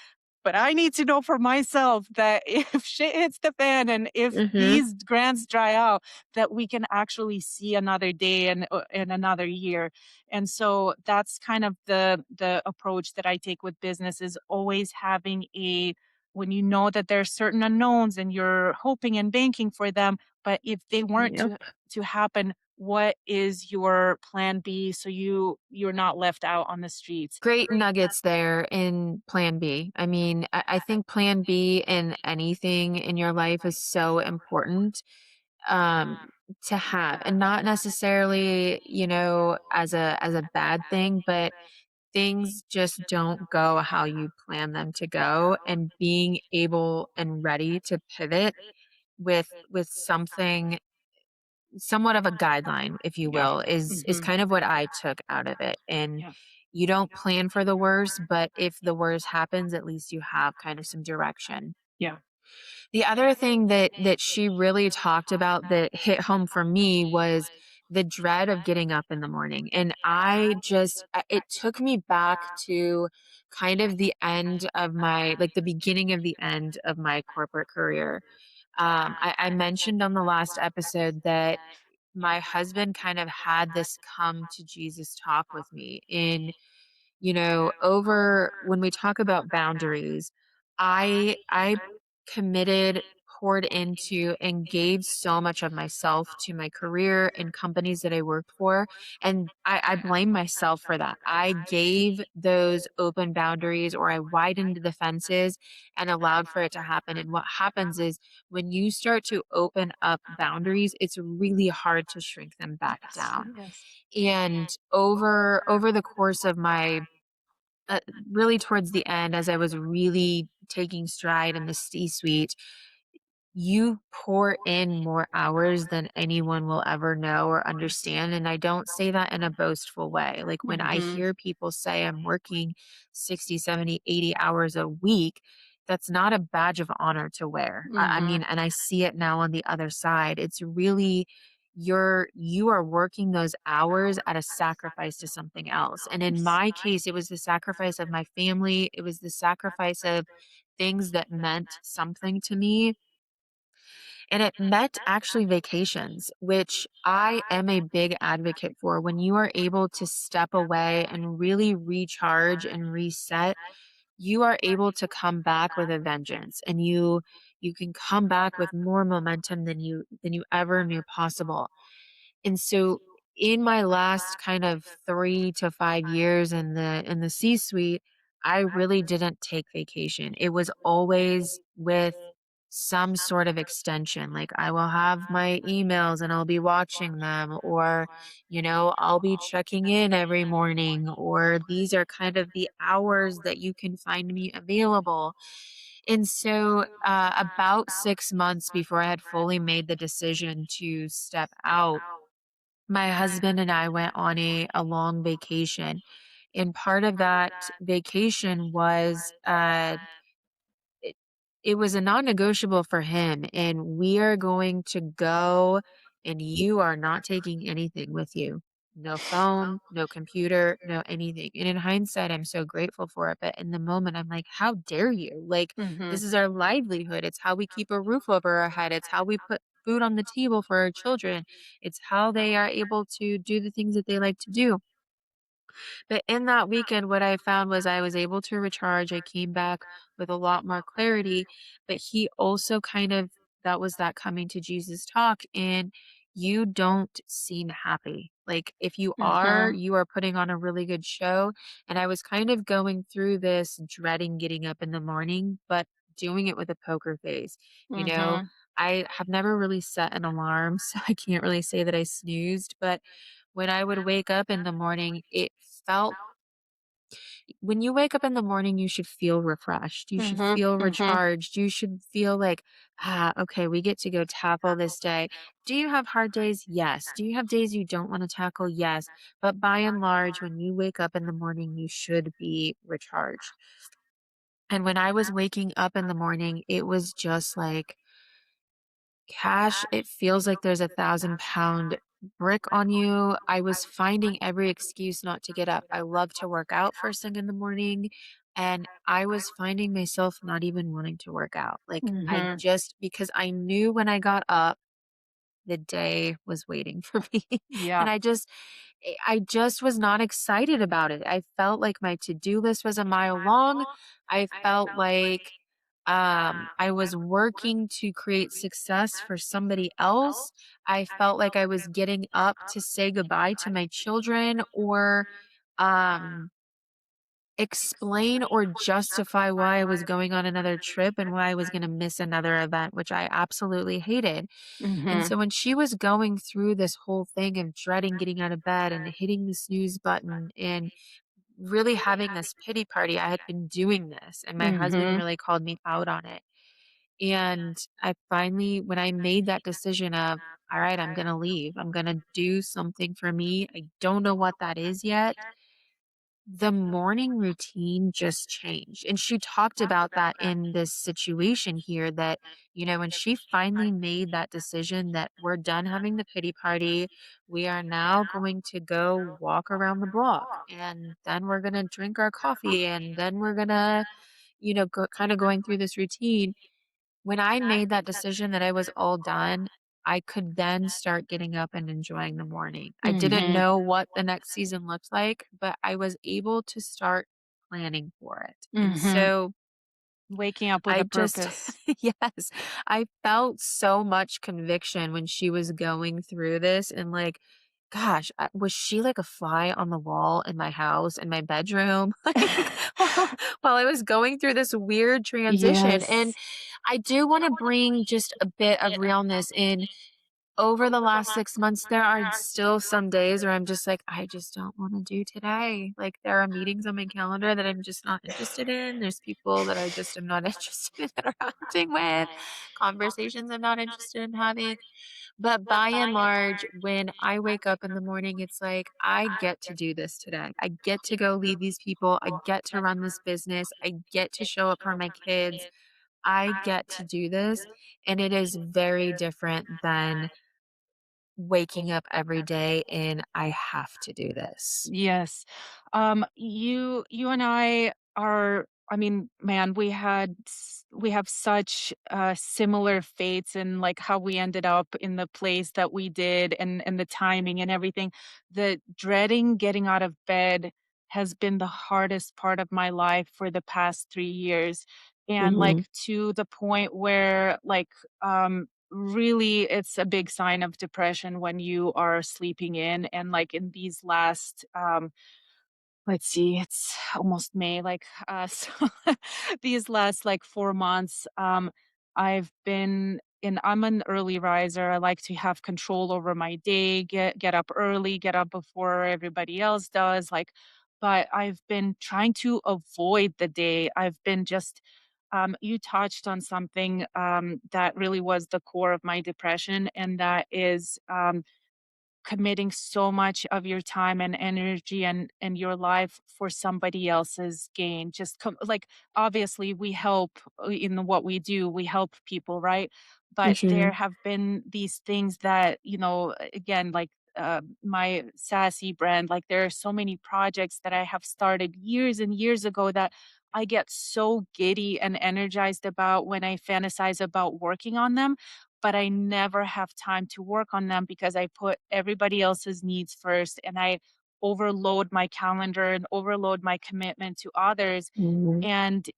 But I need to know for myself that if shit hits the fan and if Mhm. these grants dry out, that we can actually see another day and another year. And so that's kind of the approach that I take with business is always having a when you know that there are certain unknowns and you're hoping and banking for them, but if they weren't Yep. to happen, what is your plan B so you're not left out on the streets? Great nuggets there in plan B. I mean, I think plan B in anything in your life is so important um to have, and not necessarily, as a bad thing, but things just don't go how you plan them to go, and being able and ready to pivot with something somewhat of a guideline, if you Yeah. will, is Mhm. kind of what I took out of it. And Yeah. you don't plan for the worst, but if the worst happens, at least you have kind of some direction. Yeah. The other thing that she really talked about that hit home for me was the dread of getting up in the morning. And it took me back to kind of the end of my, like the beginning of the end of my corporate career. I mentioned on the last episode that my husband kind of had this come to Jesus talk with me in, over when we talk about boundaries, I committed poured into and gave so much of myself to my career and companies that I worked for. And I blame myself for that. I gave those open boundaries, or I widened the fences and allowed for it to happen. And what happens is when you start to open up boundaries, it's really hard to shrink them back Yes. down. Yes. And over the course of my really towards the end, as I was really taking stride in the C-suite, you pour in more hours than anyone will ever know or understand. And I don't say that in a boastful way. Like when I Mhm. hear people say I'm working 60, 70, 80 hours a week, that's not a badge of honor to wear. I Mhm. mean, and I see it now on the other side. It's really you are working those hours at a sacrifice to something else. And in Yes. my case, it was the sacrifice of my family. It was the sacrifice of things that meant something to me, and it meant actually vacations, which I am a big advocate for. When you are able to step away and really recharge and reset, you are able to come back with a vengeance, and you can come back with more momentum than you ever knew possible. And so in my last kind of 3 to 5 years in the C-suite, I really didn't take vacation. It was always with some sort of extension. Like I will have my emails and I'll be watching them, or I'll be checking in every morning, or these are kind of the hours that you can find me available. And so about 6 months before I had fully made the decision to step out, my husband and I went on a long vacation. And part of that vacation was it, it was a non-negotiable for him. And we are going to go, and you are not taking anything with you. No phone, no computer, no anything. And in hindsight, I'm so grateful for it. But in the moment, I'm like, how dare you? Like, Mhm. this is our livelihood. It's how we keep a roof over our head. It's how we put food on the table for our children. It's how they are able to do the things that they like to do. But in that weekend, what I found was I was able to recharge. I came back with a lot more clarity, but he also kind of, that was that coming to Jesus talk. And you don't seem happy. Like if Mhm. you are putting on a really good show. And I was kind of going through this dreading getting up in the morning, but doing it with a poker face. You know, Mhm. I have never really set an alarm, so I can't really say that I snoozed, but when I would wake up in the morning, it felt when you wake up in the morning, you should feel refreshed. You should Mhm. feel Mhm. recharged. You should feel like, okay, we get to go tackle this day. Do you have hard days? Yes. Do you have days you don't want to tackle? Yes. But by and large, when you wake up in the morning, you should be recharged. And when I was waking up in the morning, it was just like, Cash, it feels like there's a 1,000-pound brick on you. I was finding every excuse not to get up. I love to work out first thing in the morning, and I was finding myself not even wanting to work out. Like, I Mhm. just because I knew when I got up, the day was waiting for me. Yeah. And I just was not excited about it. I felt like my to-do list was a mile long. I felt like I was working to create success for somebody else. I felt like I was getting up to say goodbye to my children, or um explain or justify why I was going on another trip and why I was going to miss another event, which I absolutely hated. And Mhm. so when she was going through this whole thing of dreading getting out of bed and hitting the snooze button and really having this pity party, I had been doing this, and my husband Mhm. really called me out on it. And I finally, when I made that decision of, all right, I'm going to leave, I'm going to do something for me. I don't know what that is yet. The morning routine just changed. And she talked about that in this situation here that, when she finally made that decision that we're done having the pity party, we are now going to go walk around the block, and then we're going to drink our coffee, and then we're going to, kind of going through this routine. When I made that decision that I was all done, I could then start getting up and enjoying the morning. I didn't Mhm. know what the next season looked like, but I was able to start planning for it. And Mhm. so Waking up with I a just purpose. yes, I felt so much conviction when she was going through this and, like, gosh, was she like a fly on the wall in my house, in my bedroom, like, while while I was going through this weird transition, and Yes. I do wanna bring just a bit of realness in. Over the last 6 months, there are still some days where I'm just like, "I just don't wanna do today." Like, there are meetings on my calendar that I'm just not interested in. There's people that I just am not interested in interacting with, conversations I'm not interested in having. But by and large, when I wake up in the morning, it's like, "I get to do this today. I get to go lead these people. I get to run this business. I get to show up for my kids. I get to do this." And it is very different than waking up every day and I have to do this. Yes. You and I are, I mean, man, we have such similar fates and like how we ended up in the place that we did and the timing and everything. The dreading getting out of bed has been the hardest part of my life for the past 3 years. And like Mhm, to the point where like really it's a big sign of depression when you are sleeping in, and like in these last let's see, it's almost May, like so these last like 4 months I've been and I'm an early riser. I like to have control over my day, get up early, get up before everybody else does, like, but I've been trying to avoid the day. I've been just you touched on something that really was the core of my depression, and that is committing so much of your time and energy and your life for somebody else's gain. Just like obviously we help in what we do, we help people, right? But there mhm, have been these things that, again, like my sassy brand, like there are so many projects that I have started years and years ago that I get so giddy and energized about when I fantasize about working on them, but I never have time to work on them because I put everybody else's needs first, and I overload my calendar and overload my commitment to others. mhm, And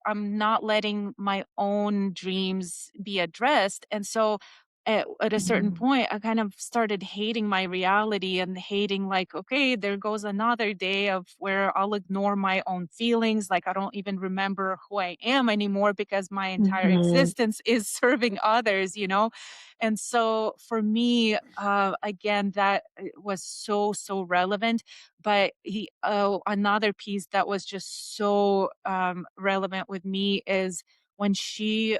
I'm not letting my own dreams be addressed. And so at a certain mhm, point, I kind of started hating my reality and hating, like, okay, there goes another day of where I'll ignore my own feelings. Like, I don't even remember who I am anymore because my entire mhm, existence is serving others, you know? And so for me, again, that was so, so relevant. But another piece that was just so relevant with me is when she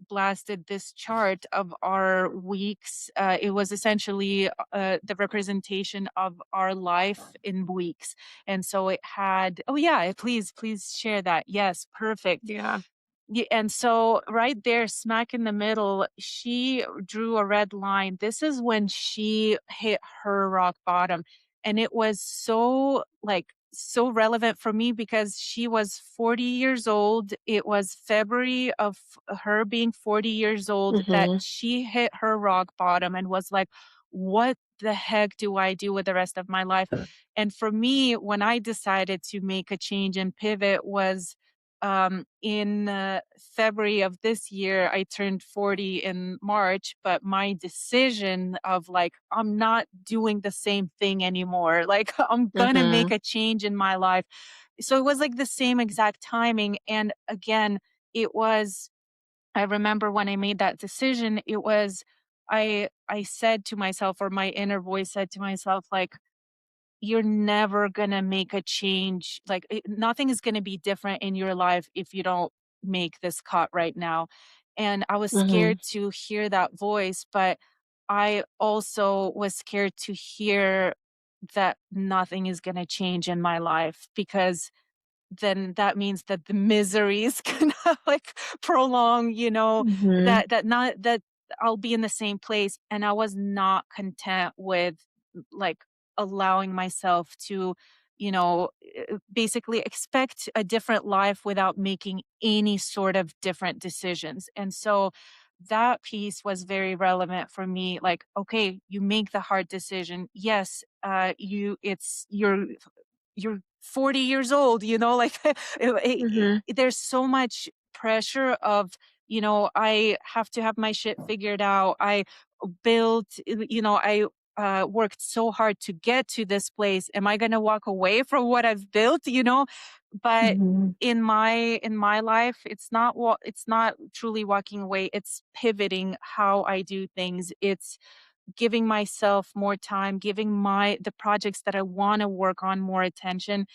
blasted this chart of our weeks. It was essentially the representation of our life in weeks. And so it had, oh, yeah, please share that. Yes, perfect. yeah, Yeah, and so right there, smack in the middle, she drew a red line. This is when she hit her rock bottom. And it was so like so relevant for me because she was 40 years old. It was February of her being 40 years old that mhm, she hit her rock bottom and was like, what the heck do I do with the rest of my life? And for me, when I decided to make a change and pivot was in February of this year. I turned 40 in March, but my decision of like, I'm not doing the same thing anymore. Like, I'm gonna make mhm, a change in my life. So it was like the same exact timing. And again, it was, I remember when I made that decision, it was, I said to myself, or my inner voice said to myself, like, you're never gonna make a change. Like, nothing is gonna be different in your life if you don't make this cut right now. And I was mhm, scared to hear that voice, but I also was scared to hear that nothing is gonna change in my life because then that means that the misery is gonna like prolong, mhm, that not that I'll be in the same place. And I was not content with like allowing myself to, basically expect a different life without making any sort of different decisions. And so that piece was very relevant for me. Like, okay, you make the hard decision. Yes, you it's your you're 40 years old, like Mhm. there's so much pressure of, I have to have my shit figured out. I built, I worked so hard to get to this place. Am I going to walk away from what I've built, But Mhm. in my life, it's not truly walking away. It's pivoting how I do things. It's giving myself more time, giving the projects that I want to work on more attention.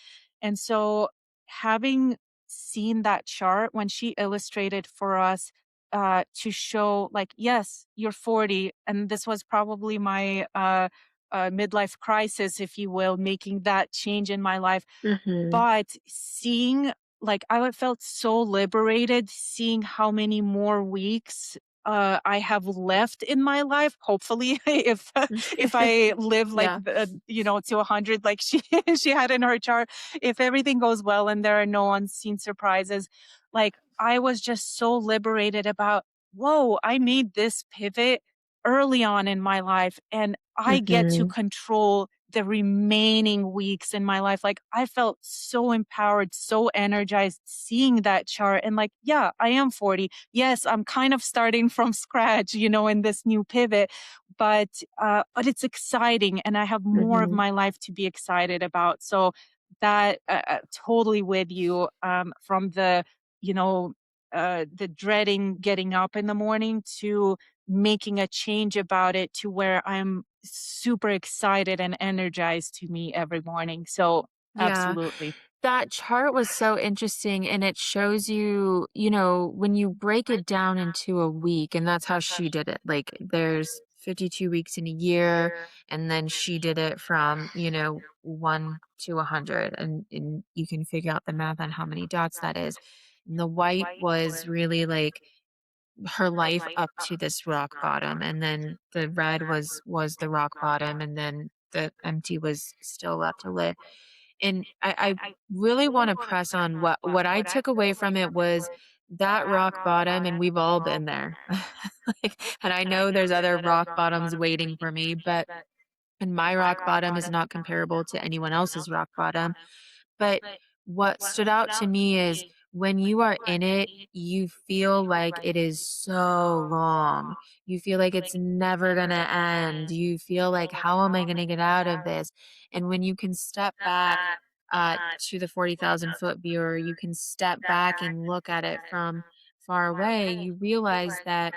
And so having seen that chart when she illustrated for us, to show like, yes, you're 40. And this was probably my midlife crisis, if you will, making that change in my life. Mhm. But seeing, like, I felt so liberated seeing how many more weeks, I have left in my life, hopefully, if I live like Yeah. to 100 like she she had in her chart, if everything goes well and there are no unseen surprises, like, I was just so liberated about, "Whoa, I made this pivot early on in my life, and I get to Mhm. control the remaining weeks in my life." Like, I felt so empowered, so energized seeing that chart and like, yeah, I am 40. Yes, I'm kind of starting from scratch, in this new pivot, but it's exciting and I have more of Mhm. my life to be excited about. So that totally with you, from you know, the dreading getting up in the morning to making a change about it to where I'm super excited and energized to me every morning. So, Yeah. absolutely. That chart was so interesting, and it shows you, when you break it down into a week, and that's how she did it. Like, there's 52 weeks in a year, and then she did it from, 1 to 100, and you can figure out the math on how many dots that is. And the white was really like her life up to this rock bottom, and then the red was the rock bottom, and then the empty was still left to live. And I really wanna press on what I took away from it was that rock bottom, and we've all been there. Like, and I know there's other rock bottoms waiting for me, but and my rock bottom is not comparable to anyone else's rock bottom. But what stood out to me is when you are in it, you feel like it is so long. You feel like it's never going to end. You feel like, how am I going to get out of this? And when you can step back to the 40,000-foot view, or you can step back and look at it from far away, you realize that,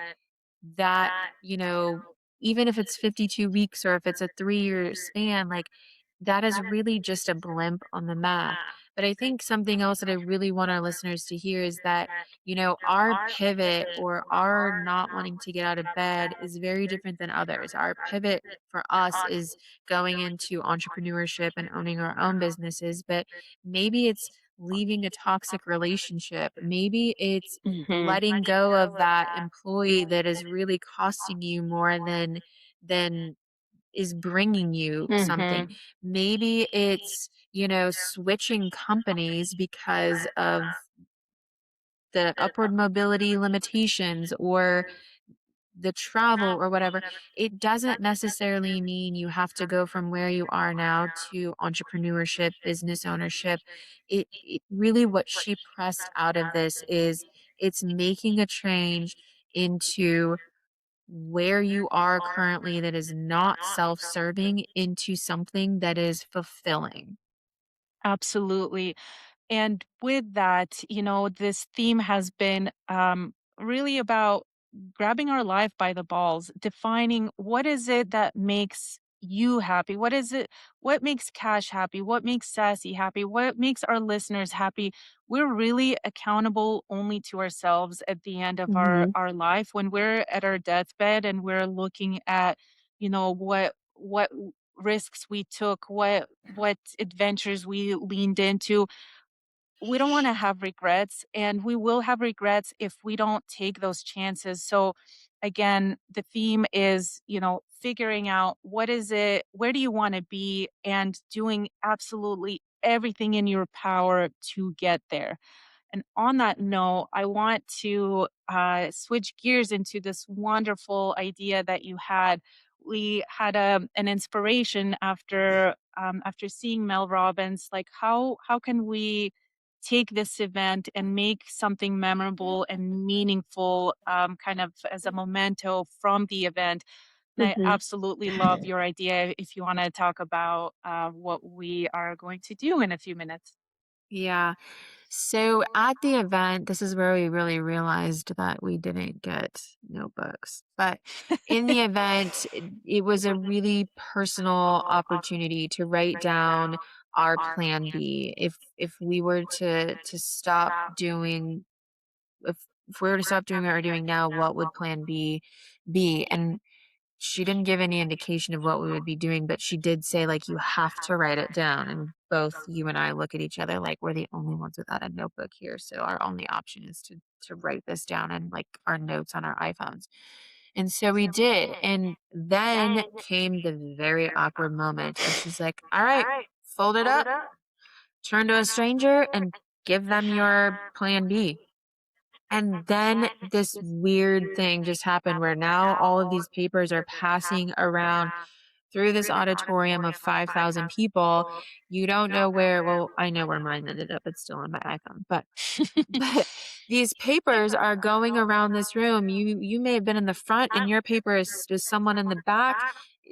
even if it's 52 weeks or if it's a 3-year span, like, that is really just a blimp on the map. But I think something else that I really want our listeners to hear is that, our pivot or our not wanting to get out of bed is very different than others. Our pivot for us is going into entrepreneurship and owning our own businesses, but maybe it's leaving a toxic relationship. Maybe it's Hmm. letting go of that employee that is really costing you more than is bringing you something. Hmm. Maybe it's, switching companies because of the upward mobility limitations or the travel or whatever. It doesn't necessarily mean you have to go from where you are now to entrepreneurship, business ownership. It really, what she pressed out of this is it's making a change into where you are currently that is not self-serving into something that is fulfilling. Absolutely. And with that, this theme has been, really about grabbing our life by the balls, defining what is it that makes you happy? What makes Cash happy? What makes Sassy happy? What makes our listeners happy? We're really accountable only to ourselves at the end of our, Mhm. our life when we're at our deathbed and we're looking at, what risks we took, what adventures we leaned into. We don't want to have regrets, and we will have regrets if we don't take those chances. So again, the theme is, figuring out what is it, where do you want to be, and doing absolutely everything in your power to get there. And on that note, I want to switch gears into this wonderful idea that you had absolutely had an inspiration after seeing Mel Robbins. Like, how can we take this event and make something memorable and meaningful, kind of as a memento from the event? And I Mhm. absolutely love your idea if you want to talk about what we are going to do in a few minutes. Yeah. So at the event, this is where we really realized that we didn't get notebooks. But in the event, it was a really personal opportunity to write down our plan B. If we were to stop doing if if we were to stop doing what we're doing now, what would plan B be? And she didn't give any indication of what we would be doing, but she did say, like, "You have to write it down." And both you and I look at each other like we're the only ones without a notebook here, so our only option is to write this down in, like, our notes on our iPhones. And so we did, and then came the very awkward moment of she's like, "All right, fold it up, turn to a stranger, and give them your plan B." And then this weird thing just happened where now all of these papers are passing around through this auditorium of 5,000 people. You don't know where, well, I know where mine ended up. It's still on my iPhone, but but these papers are going around this room. You may have been in the front and your paper is someone in the back,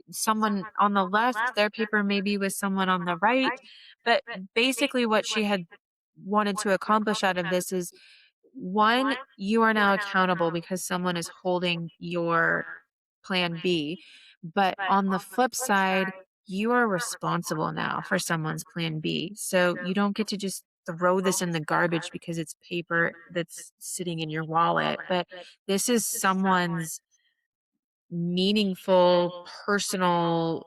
someone on the left, their paper maybe with someone on the right. But basically what she had wanted to accomplish out of this is one, you are now accountable because someone is holding your plan B. But on the flip side, you are responsible now for someone's plan B. So you don't get to just throw this in the garbage because it's paper that's sitting in your wallet. But this is someone's meaningful, personal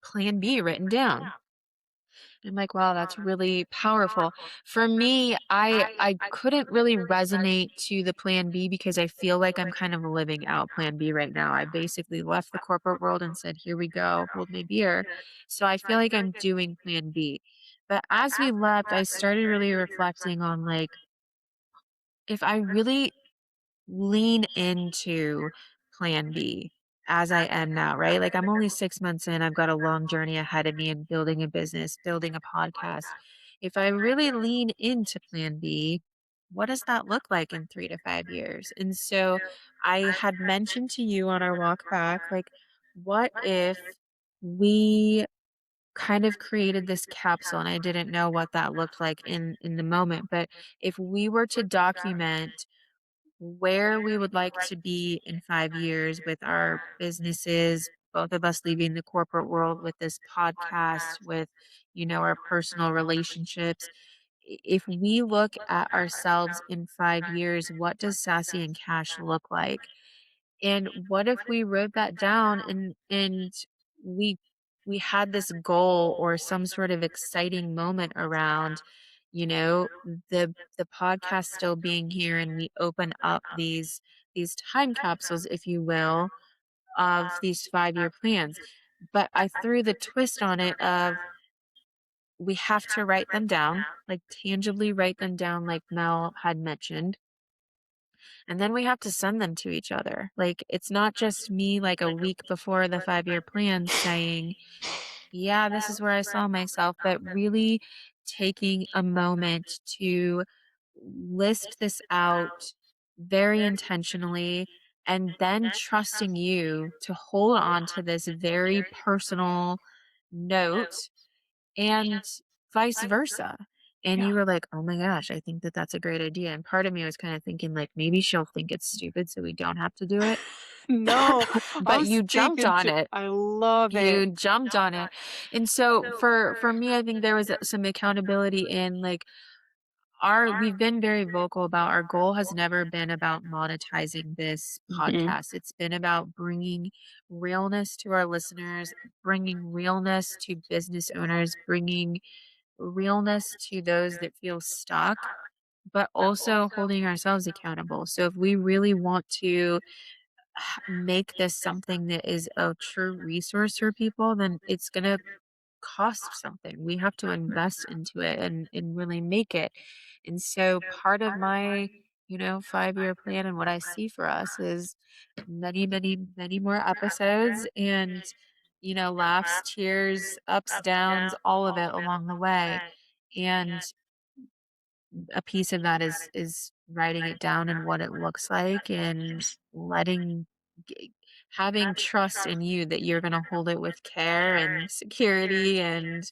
plan B written down. I'm like, wow, that's really powerful. For me, I couldn't really resonate to the plan B because I feel like I'm kind of living out plan B right now. I basically left the corporate world and said, "Here we go, hold my beer." So I feel like I'm doing plan B. But as we left, I started really reflecting on like if I really lean into plan B as I am now, right? Like I'm only 6 months in. I've got a long journey ahead of me in building a business, building a podcast. If I really lean into plan B, what does that look like in 3 to 5 years? And so I had mentioned to you on our walk back, like, what if we kind of created this capsule and I didn't know what that looked like in the moment, but if we were to document where we would like to be in 5 years with our businesses, both of us leaving the corporate world with this podcast, with, our personal relationships. If we look at ourselves in 5 years, what does Sassy and Cash look like? And what if we wrote that down and we we had this goal or some sort of exciting moment around, you know, the podcast still being here and we open up these time capsules, if you will, of these 5-year plans. But I threw the twist on it of we have to write them down, like tangibly write them down like Mel had mentioned, and then we have to send them to each other. Like, it's not just me, like, a week before the 5-year plan saying, yeah, this is where I saw myself, but really taking a moment to list this out very intentionally and then trusting you to hold on to this very personal note and vice versa. And Yeah. you were like, "Oh my gosh, I think that that's a great idea." And part of me was kind of thinking like maybe she'll think it's stupid so we don't have to do it. No, I But was you jumped thinking on to it. I love it. You jumped on it. And so for me, I think there was some accountability in like our we've been very vocal about our goal has never been about monetizing this Mhm. podcast. It's been about bringing realness to our listeners, bringing realness to business owners, bringing realness to those that feel stuck, but also holding ourselves accountable. So if we really want to make this something that is a true resource for people, then it's going to cost something. We have to invest into it and really make it. And so part of my 5-year plan. And what I see for us is many, many, many more episodes and, laughs, tears, ups, downs, all of it along the way. And a piece of that is writing it down and what it looks like and letting g- having trust in you that you're going to hold it with care and security, and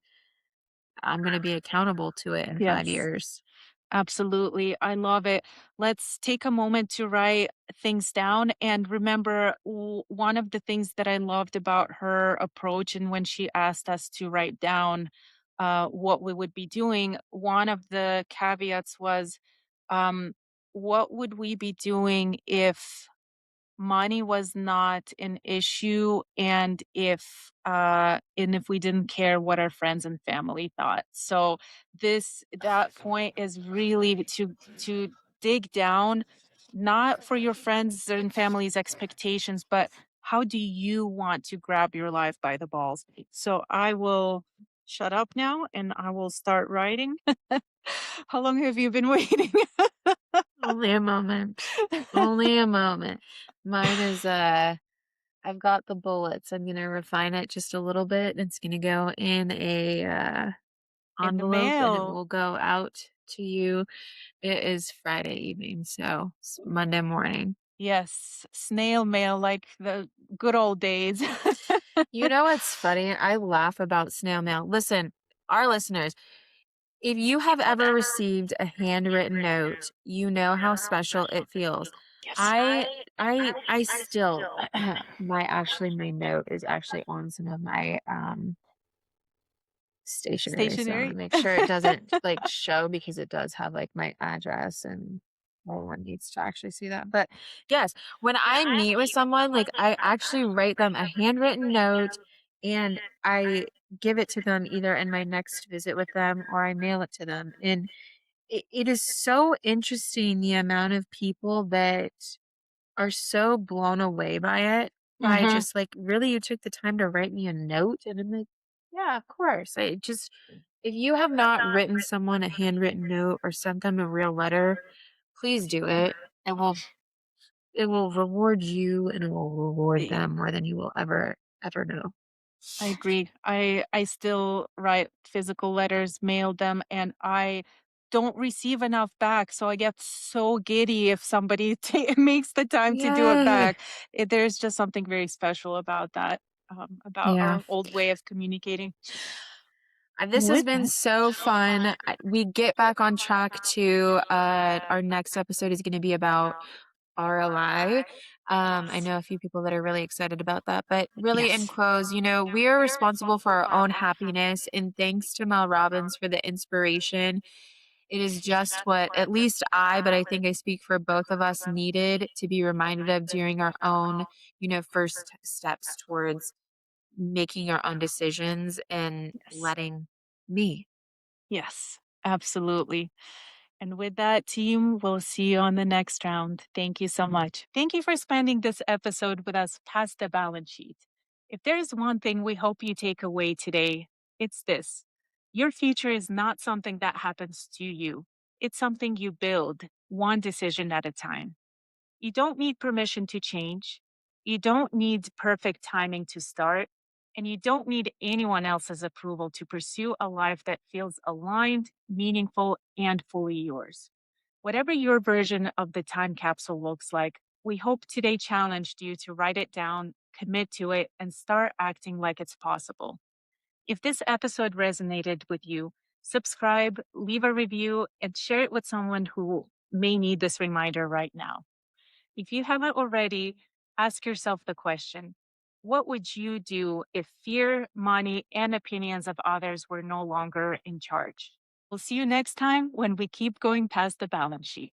I'm going to be accountable to it in 5 Yes. years. Absolutely. I love it. Let's take a moment to write things down. And remember, one of the things that I loved about her approach, and when she asked us to write down what we would be doing, one of the caveats was, um, what would we be doing if money was not an issue, and if we didn't care what our friends and family thought. So this that point is really to dig down, not for your friends and family's expectations, but how do you want to grab your life by the balls. So I will shut up now and I will start writing. How long have you been waiting? Only a moment. Only a moment. Mine is I've got the bullets. I'm gonna refine it just a little bit. It's gonna go in a In the envelope and it mail. will go out to you. It is Friday evening, so it's Monday morning. Yes, snail mail like the good old days. You know what's funny? I laugh about snail mail. Listen, our listeners, if you have ever received a handwritten note, you know how special it feels. Yes. I still my note is actually on some of my stationery, so I want Stationery? to make sure it doesn't like show because it does have like my address and no one needs to actually see that. But yes, when I meet with someone, like I actually write them a handwritten note and I give it to them either in my next visit with them or I mail it to them. And it is so interesting the amount of people that are so blown away by it, by Mhm. just like, "Really, you took the time to write me a note?" And I'm like, "Yeah, of course." I just if you have not written someone a handwritten note or sent them a real letter, please do it. It will reward you and it will reward I them more than you will ever know. I agree. I still write physical letters, mail them, and I don't receive enough back, so I get so giddy if somebody makes the time to do it Yay. back. There's just something very special about that, about Yeah. our old way of communicating. This has With been that, so fun. We get back on track to our next episode is going to be about ROI. I yes. know a few people that are really excited about that, but really in Yes. close, we are responsible for our own happiness. And thanks to Mel Robbins for the inspiration. It is just what at least but I think I speak for both of us, needed to be reminded of during our own, first steps towards making our own decisions and Yes. letting me. Yes. Absolutely. And with that, team, we'll see you on the next round. Thank you so much. Thank you for spending this episode with us past the balance sheet. If there's one thing we hope you take away today, it's this: your future is not something that happens to you, it's something you build one decision at a time. You don't need permission to change. You don't need perfect timing to start. And you don't need anyone else's approval to pursue a life that feels aligned, meaningful, and fully yours. Whatever your version of the time capsule looks like, we hope today challenged you to write it down, commit to it, and start acting like it's possible. If this episode resonated with you, subscribe, leave a review, and share it with someone who may need this reminder right now. If you haven't already, ask yourself the question: what would you do if fear, money, and opinions of others were no longer in charge? We'll see you next time when we keep going past the balance sheet.